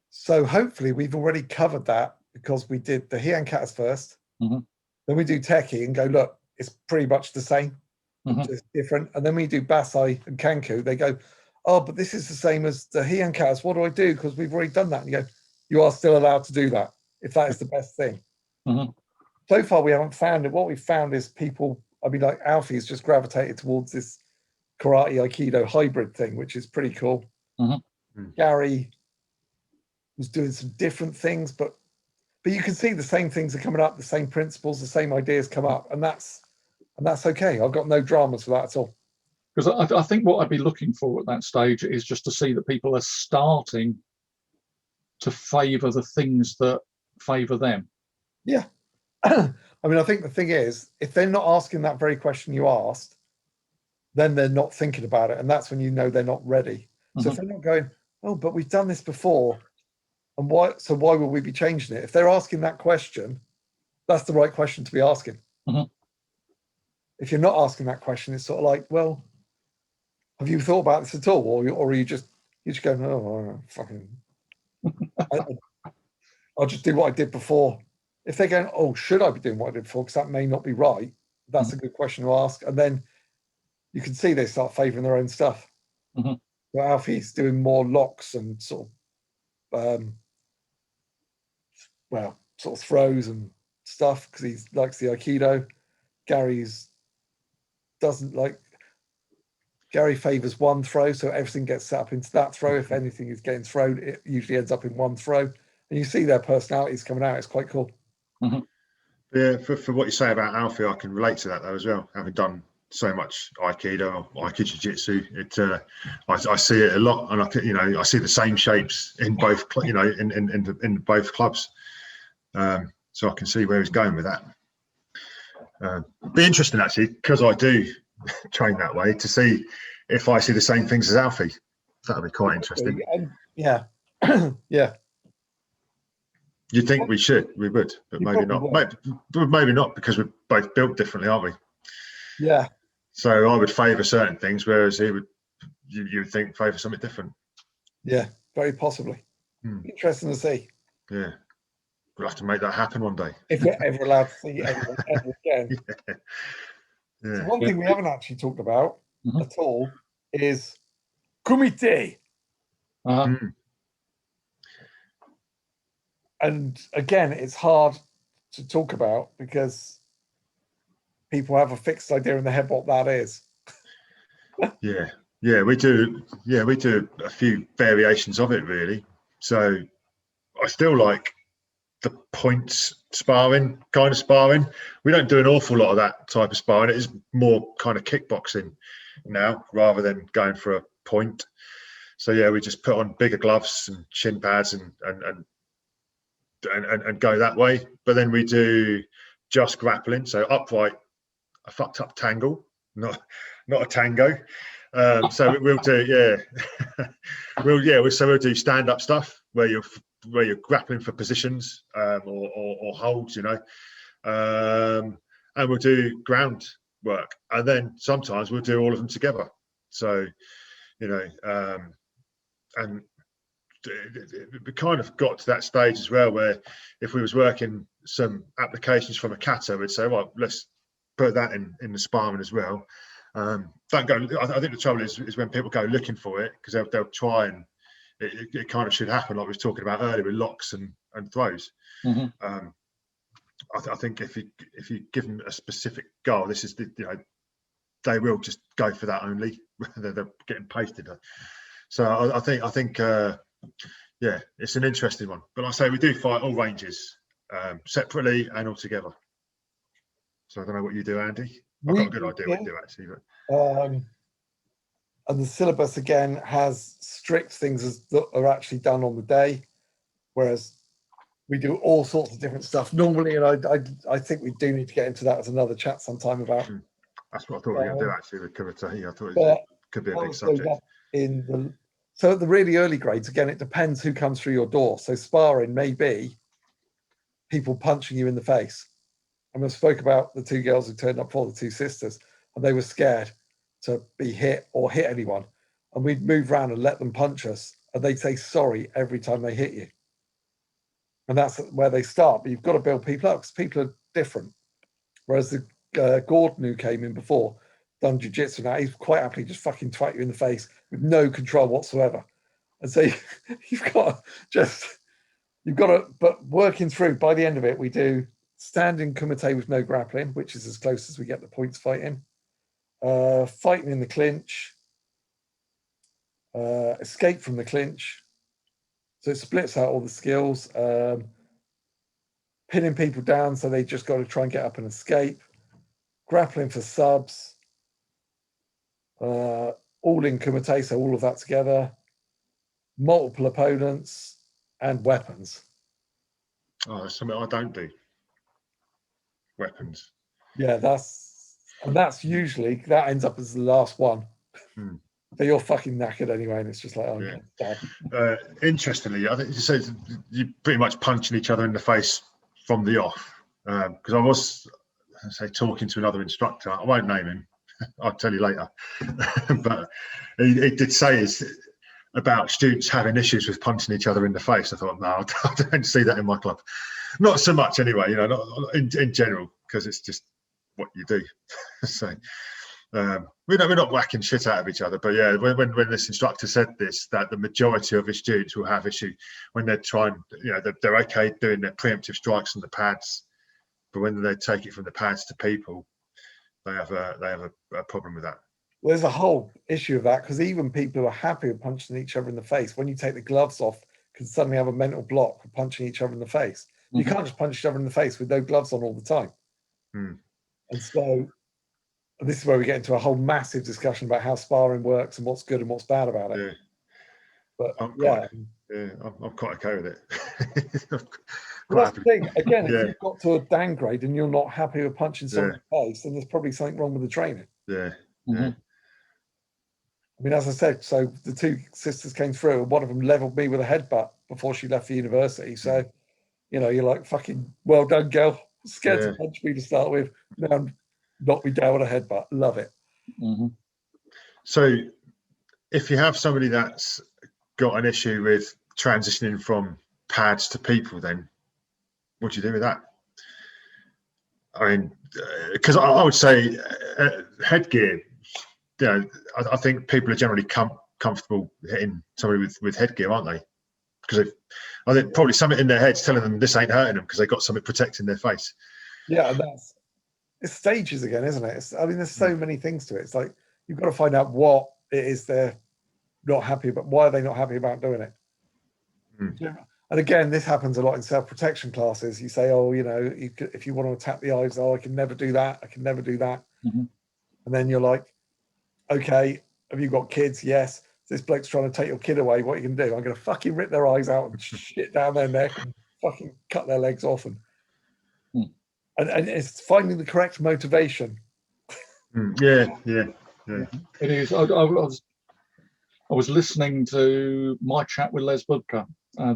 So hopefully we've already covered that because we did the Heian Katas first. Mhm. Then we do Techie and go, look, it's pretty much the same, Mhm. just different. And then we do Basai and Kanku. They go, oh, but this is the same as the Heian Katas. What do I do? Because we've already done that. And you go, you are still allowed to do that if that is the best thing. Mhm. So far, we haven't found it. What we've found is people, I mean, like Alfie's just gravitated towards this karate aikido hybrid thing, which is pretty cool. Mhm. Gary was doing some different things, but you can see the same things are coming up, the same principles, the same ideas come up, and that's okay. I've got no dramas for that at all. Because I think what I'd be looking for at that stage is just to see that people are starting to favour the things that favour them. Yeah. I mean, I think the thing is, if they're not asking that very question you asked, then they're not thinking about it. And that's when you know they're not ready. So if they're not going, oh, but we've done this before, and why will we be changing it? If they're asking that question, that's the right question to be asking. Mhm. If If you're not asking that question, it's sort of like, well, have you thought about this at all? Or are you just going, oh, fucking, I'll just do what I did before. If they're going, oh, should I be doing what I did before? Because that may not be right. That's a good question to ask. And then you can see they start favouring their own stuff. Mhm. So Alfie's doing more locks and sort of, sort of throws and stuff because he likes the Aikido. Gary favours one throw, so everything gets set up into that throw. If anything is getting thrown, it usually ends up in one throw. And you see their personalities coming out. It's quite cool. Yeah, for what you say about Alfie, I can relate to that though as well. Having done so much Aikido or Aikido Jiu-Jitsu, I see it a lot, and I see the same shapes in both, in both clubs. So I can see where he's going with that. Be interesting actually, because I do train that way, to see if I see the same things as Alfie. That'll be quite interesting. Yeah, yeah. You'd think we would, but You maybe not. Maybe not, because we're both built differently, aren't we? Yeah. So I would favour certain things, whereas you would think favour something different. Yeah, very possibly. Interesting to see. Yeah, we'll have to make that happen one day. If we're ever allowed to see anyone ever again. Yeah. So one thing we haven't actually talked about at all is kumite. And again, it's hard to talk about because people have a fixed idea in their head what that is. Yeah, we do. Yeah, we do a few variations of it, really. So I still like the points sparring, kind of sparring. We don't do an awful lot of that type of sparring. It is more kind of kickboxing now, rather than going for a point. So yeah, we just put on bigger gloves and shin pads and go that way. But then we do just grappling, so upright, a fucked up tangle, not a tango. So we'll do we'll do stand up stuff where you're grappling for positions or holds, and we'll do ground work, and then sometimes we'll do all of them together. So and we kind of got to that stage as well where if we was working some applications from a kata, we'd say, well, let's put that in the sparring as well. Don't go. I think the trouble is when people go looking for it, because they'll try, and it kind of should happen like we were talking about earlier with locks and throws. I think if you give them a specific goal, this is they will just go for that only. They're getting pasted. So I think it's an interesting one. But like I say, we do fight all ranges separately and all together. So I don't know what you do, Andy. I've got a good idea what you do actually. But and the syllabus again has strict things that are actually done on the day, whereas we do all sorts of different stuff normally. And I think we do need to get into that as another chat sometime about. That's what I thought we were going to do actually with karate. I thought it could be a big subject. So at the really early grades, again, it depends who comes through your door. So sparring may be people punching you in the face. And we spoke about the two girls who turned up for the two sisters, and they were scared to be hit or hit anyone. And we'd move around and let them punch us, and they'd say sorry every time they hit you. And that's where they start. But you've got to build people up because people are different. Whereas the Gordon who came in before, done jiu-jitsu now, he's quite happily just fucking twat you in the face with no control whatsoever. And so you've got to, but working through, by the end of it, we do standing kumite with no grappling, which is as close as we get the points fighting, fighting in the clinch, escape from the clinch. So it splits out all the skills, pinning people down, so they just got to try and get up and escape, grappling for subs, all in kumite, so all of that together, multiple opponents, and weapons. Oh, that's something I don't do. Weapons. Yeah, that's usually, that ends up as the last one. But you're fucking knackered anyway, and it's just like, oh, yeah. Interestingly, I think you said you're pretty much punching each other in the face from the off. Because I was, talking to another instructor. I won't name him. I'll tell you later. But he did say about students having issues with punching each other in the face. I thought, no, I don't see that in my club. Not so much anyway, not in general, because it's just what you do. So we're not whacking shit out of each other. But yeah, when this instructor said this, that the majority of his students will have issue when they're trying, they're okay doing their preemptive strikes on the pads, but when they take it from the pads to people, they have a problem with that. Well, there's a whole issue of that, because even people who are happy with punching each other in the face, when you take the gloves off, can suddenly have a mental block for punching each other in the face. You can't just punch each other in the face with no gloves on all the time. And so this is where we get into a whole massive discussion about how sparring works and what's good and what's bad about it. Yeah. But I'm quite okay with it. Well, that's the thing. Again, if you've got to a downgrade and you're not happy with punching someone in the face, then there's probably something wrong with the training. Yeah. I mean, as I said, so the two sisters came through, and one of them leveled me with a headbutt before she left for university. So, you're like, fucking well done, girl. Scared to punch me to start with. Now knock me down with a headbutt. Love it. So if you have somebody that's got an issue with transitioning from pads to people, then what do you do with that? I mean, because I would say headgear, I think people are generally comfortable hitting somebody with headgear, aren't they? Because I think probably something in their heads telling them this ain't hurting them because they got something protecting their face. Yeah, and it's stages again, isn't it? There's so many things to it. It's like you've got to find out what it is they're not happy about. Why are they not happy about doing it? And again, this happens a lot in self-protection classes. You say, oh, if you want to attack the eyes, I can never do that. I can never do that. And then you're like, okay, have you got kids? Yes. This bloke's trying to take your kid away. What are you going to do? I'm going to fucking rip their eyes out and shit down their neck and fucking cut their legs off. And it's finding the correct motivation. Yeah. It is. I was listening to my chat with Les Budka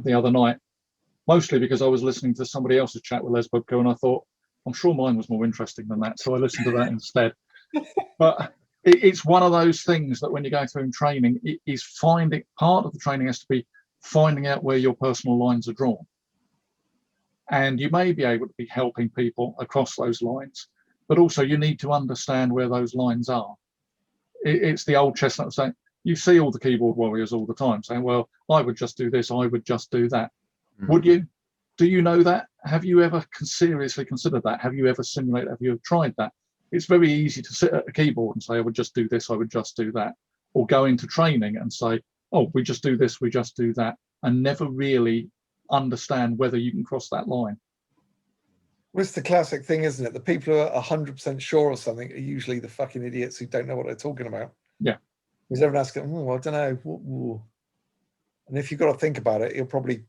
the other night, mostly because I was listening to somebody else's chat with Les Budka, and I thought, I'm sure mine was more interesting than that, so I listened to that instead. But it's one of those things that when you're going through training, it is finding, part of the training has to be finding out where your personal lines are drawn. And you may be able to be helping people across those lines, but also you need to understand where those lines are. It's the old chestnut saying, you see all the keyboard warriors all the time saying, well, I would just do this, I would just do that. Would you? Do you know that? Have you ever seriously considered that? Have you ever simulated? Have you ever tried that? It's very easy to sit at a keyboard and say, I would just do this, I would just do that. Or go into training and say, oh, we just do this, we just do that, and never really understand whether you can cross that line. Well, it's the classic thing, isn't it? The people who are 100% sure of something are usually the fucking idiots who don't know what they're talking about. Yeah. Because everyone else goes, I don't know. And if you've got to think about it, you're probably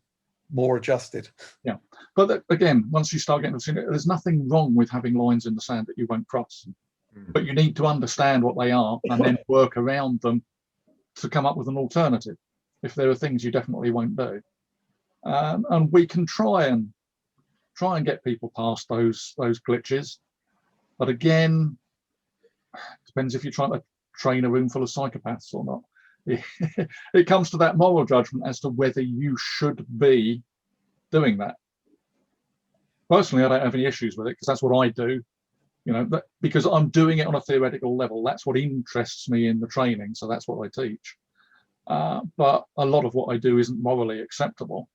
more adjusted. Yeah. But again, once you start getting to there's nothing wrong with having lines in the sand that you won't cross. But you need to understand what they are and then work around them to come up with an alternative. if there are things you definitely won't do. And we can try and get people past those glitches. But again, depends if you're trying to train a room full of psychopaths or not. It comes to that moral judgment as to whether you should be doing that. Personally, I don't have any issues with it because that's what I do, because I'm doing it on a theoretical level. That's what interests me in the training, so that's what I teach. But a lot of what I do isn't morally acceptable.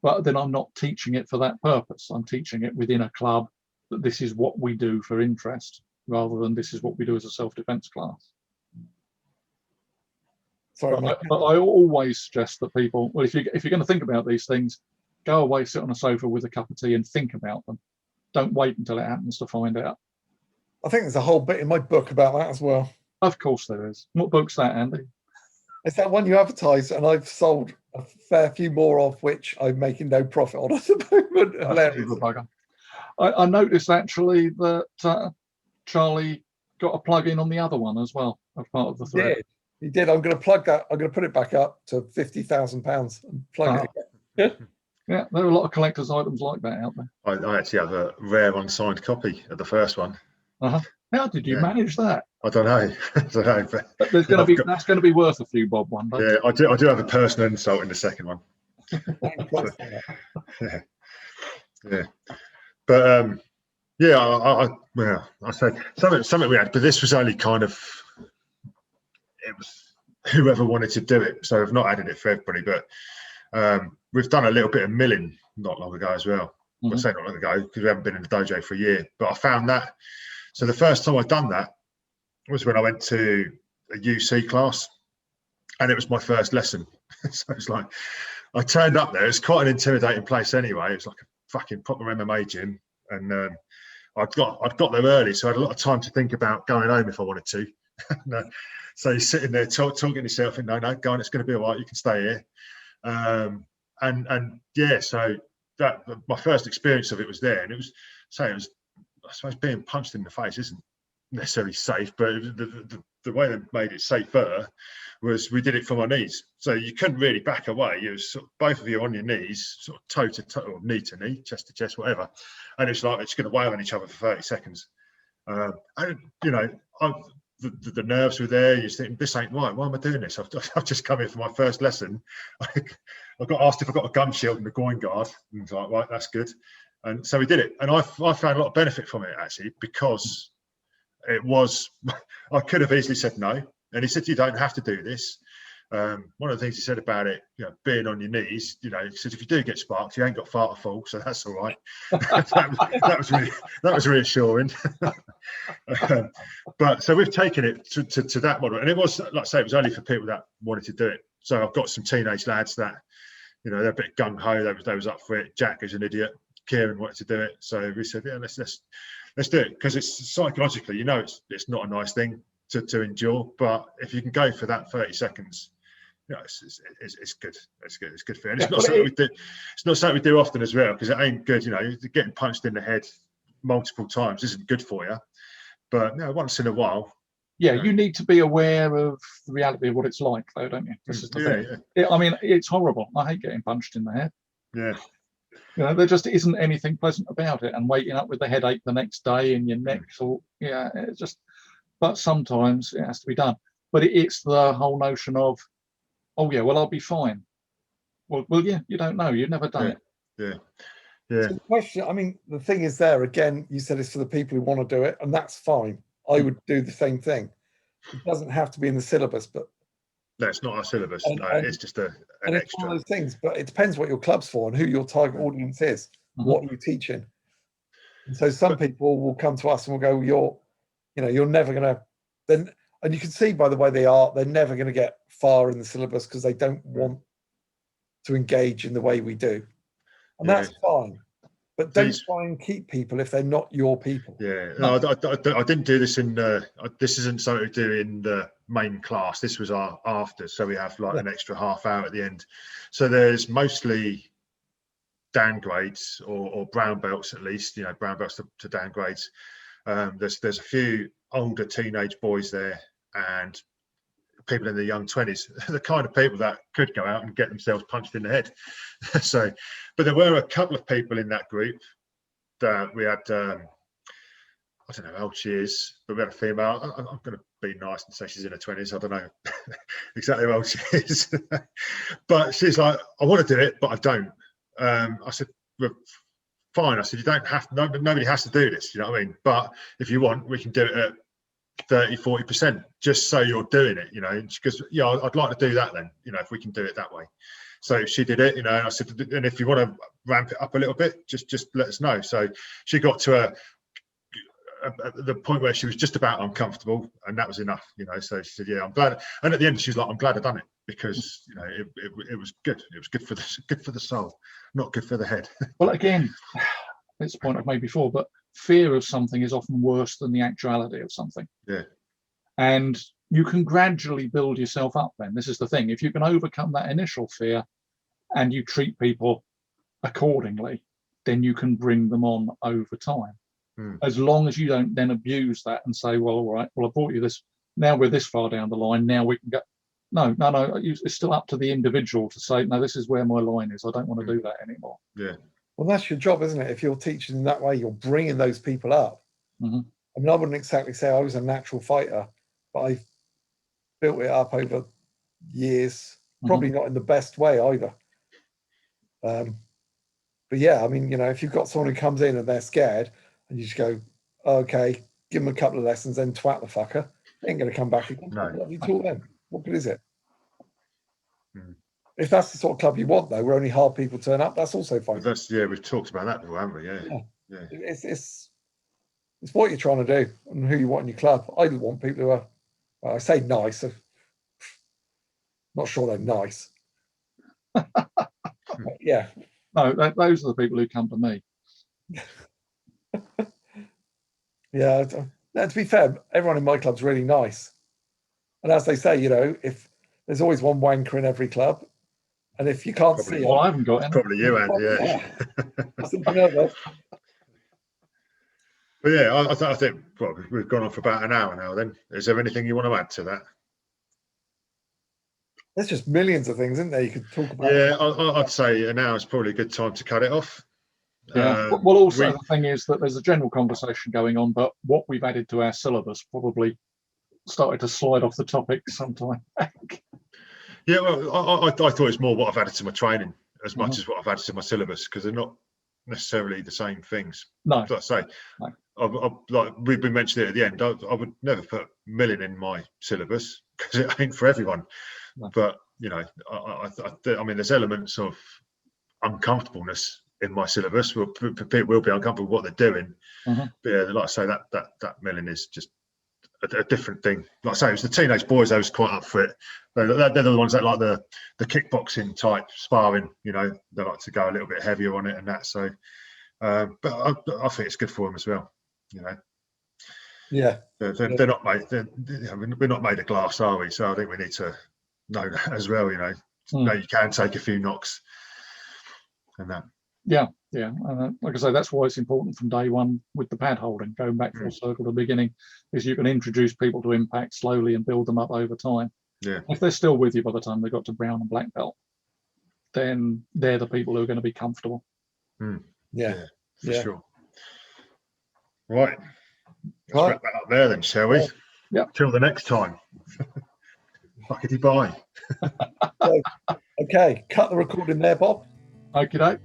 But then I'm not teaching it for that purpose. I'm teaching it within a club that this is what we do for interest, rather than this is what we do as a self-defense class. Sorry, but I always suggest that people, well, if you're going to think about these things, go away, sit on a sofa with a cup of tea and think about them. Don't wait until it happens to find out. I think there's a whole bit in my book about that as well. Of course there is. What book's that, Andy? It's that one you advertised, and I've sold a fair few more of which I'm making no profit on at the moment. Hilarious. I noticed actually that Charlie got a plug-in on the other one as well as part of the thread. He did. I'm going to plug that. I'm going to put it back up to £50,000 and plug it again. Yeah, there are a lot of collector's items like that out there. I actually have a rare unsigned copy of the first one. How did you manage that? I don't know. But there's going to be that's going to be worth a few bob one day. Yeah, I do have a personal insult in the second one. Yeah. But I said something we had, but this was only kind of, it was whoever wanted to do it. So I've not added it for everybody, but we've done a little bit of milling not long ago as well. I say not long ago because we haven't been in the dojo for a year, but I found that. So the first time I'd done that was when I went to a UC class, and it was my first lesson. So it's like, I turned up there. It's quite an intimidating place anyway. It's like a fucking proper MMA gym, and I'd got there early, so I had a lot of time to think about going home if I wanted to. So you're sitting there talking to yourself, and no, go on, it's going to be all right. You can stay here. And yeah, so that my first experience of it was there, and it was I suppose being punched in the face isn't necessarily safe, but the way they made it safer was we did it from our knees, so you couldn't really back away. You was both of you on your knees, sort of toe to toe, or knee to knee, chest to chest, whatever, and it's like it's going to wail on each other for 30 seconds. And the nerves were there. You're thinking, this ain't right. Why am I doing this? I've just come in for my first lesson. I got asked if I got a gum shield and a groin guard, and it's like, right, that's good. And so we did it, and I found a lot of benefit from it actually, because it was, I could have easily said no, and he said you don't have to do this. One of the things he said about it, being on your knees, he said if you do get sparked, you ain't got far to fall, so that's all right. that was reassuring. But so we've taken it to that model, and it was, like I say, it was only for people that wanted to do it. So I've got some teenage lads that, they're a bit gung ho. They was up for it. Jack is an idiot. Kieran wanted to do it, so we said, yeah, let's do it, because it's psychologically, it's not a nice thing to endure, but if you can go for that 30 seconds, it's good. It's good for you. And it's not something we do. It's not something we do often as well, because it ain't good. Getting punched in the head multiple times isn't good for you. But once in a while. Yeah, you need to be aware of the reality of what it's like, though, don't you? This is the thing. Yeah. I mean, it's horrible. I hate getting punched in the head. Yeah. There just isn't anything pleasant about it, and waking up with the headache the next day in your neck. So it's just. But sometimes it has to be done. But it's the whole notion of, oh yeah, well I'll be fine. Well yeah, you don't know. You've never done it. Yeah. So the question, I mean, the thing is there again. You said it's for the people who want to do it, and that's fine. I would do the same thing. It doesn't have to be in the syllabus, but. No, it's not our syllabus. It's just an extra. It's one of those things, but it depends what your club's for and who your target audience is. What are you teaching? And so some people will come to us and will go, you're never going to, then, and you can see by the way they're never going to get far in the syllabus because they don't want to engage in the way we do. And that's fine. But don't try and keep people if they're not your people. Yeah, no, I didn't do this in. This isn't something to do in the main class. This was our after, so we have like an extra half hour at the end. So there's mostly downgrades or brown belts, at least. Brown belts to downgrades. There's a few older teenage boys there, and people in their young 20s, the kind of people that could go out and get themselves punched in the head. So, but there were a couple of people in that group that we had, I don't know how old she is, but we had a female. I'm going to be nice and say she's in her 20s. I don't know exactly how old she is. But she's like, I want to do it, but I don't. I said, well, fine. I said, you don't have, nobody has to do this, you know what I mean? But if you want, we can do it at 30-40%, just so you're doing it, you know, because, yeah, I'd like to do that then, you know, if we can do it that way. So she did it, you know, and I said, and if you want to ramp it up a little bit, just let us know. So she got to the point where she was just about uncomfortable, and that was enough, you know. So she said, yeah, I'm glad. And at the end she was like, I'm glad I've done it, because, you know, it was good. It was good for the soul, not good for the head. Well, again, it's a point I've made before, but fear of something is often worse than the actuality of something. Yeah. And you can gradually build yourself up then. This is the thing. If you can overcome that initial fear and you treat people accordingly, then you can bring them on over time. As long as you don't then abuse that and say, well, all right, well, I bought you this, now we're this far down the line, now we can go. No, it's still up to the individual to say, no, this is where my line is. I don't want to do that anymore. Yeah. Well, that's your job, isn't it? If you're teaching in that way, you're bringing those people up. Mm-hmm. I mean, I wouldn't exactly say I was a natural fighter, but I built it up over years, probably not in the best way either. But yeah, I mean, you know, if you've got someone who comes in and they're scared, and you just go, okay, give them a couple of lessons, then twat the fucker, they ain't going to come back again. No. What have you taught them? What good is it? If that's the sort of club you want, though, where only hard people turn up, that's also fine. That's, yeah, we've talked about that before, haven't we? Yeah. It's what you're trying to do and who you want in your club. I want people who are, well, I say nice, not sure they're nice. Yeah. No, those are the people who come to me. Yeah. Now, to be fair, everyone in my club's really nice. And as they say, you know, if there's always one wanker in every club, and if you can't see Well, it, I haven't got any. Probably you, Andy. Yeah. something else. But yeah, I think, well, we've gone on for about an hour now. Then, is there anything you want to add to that? There's just millions of things, isn't there? You could talk about. Yeah, I'd say an hour is probably a good time to cut it off. Yeah. Well, also the thing is that there's a general conversation going on, but what we've added to our syllabus probably started to slide off the topic sometime back. Yeah, well, I thought it's more what I've added to my training as much as what I've added to my syllabus, because they're not necessarily the same things. No. Like I say, like we've been mentioning at the end, I would never put milling in my syllabus because it ain't for everyone. No. But you know, I mean, there's elements of uncomfortableness in my syllabus. People will be uncomfortable with what they're doing. But yeah, like I say, that milling is just a different thing. Like I say, it was the teenage boys I was quite up for it. They're the ones that like the kickboxing type sparring. You know, they like to go a little bit heavier on it and that. So, but I think it's good for them as well. You know. Yeah. They're not made. We're not made of glass, are we? So I think we need to know that as well. You know, know you can take a few knocks and that. Yeah. Like I say, that's why it's important from day one with the pad holding, going back full circle to the beginning, is you can introduce people to impact slowly and build them up over time. Yeah. If they're still with you by the time they got to brown and black belt, then they're the people who are going to be comfortable. Yeah, for sure. Right. Let's wrap that up there then, shall we? Yeah. Till the next time. Buckety bye. Okay, cut the recording there, Bob. Okay.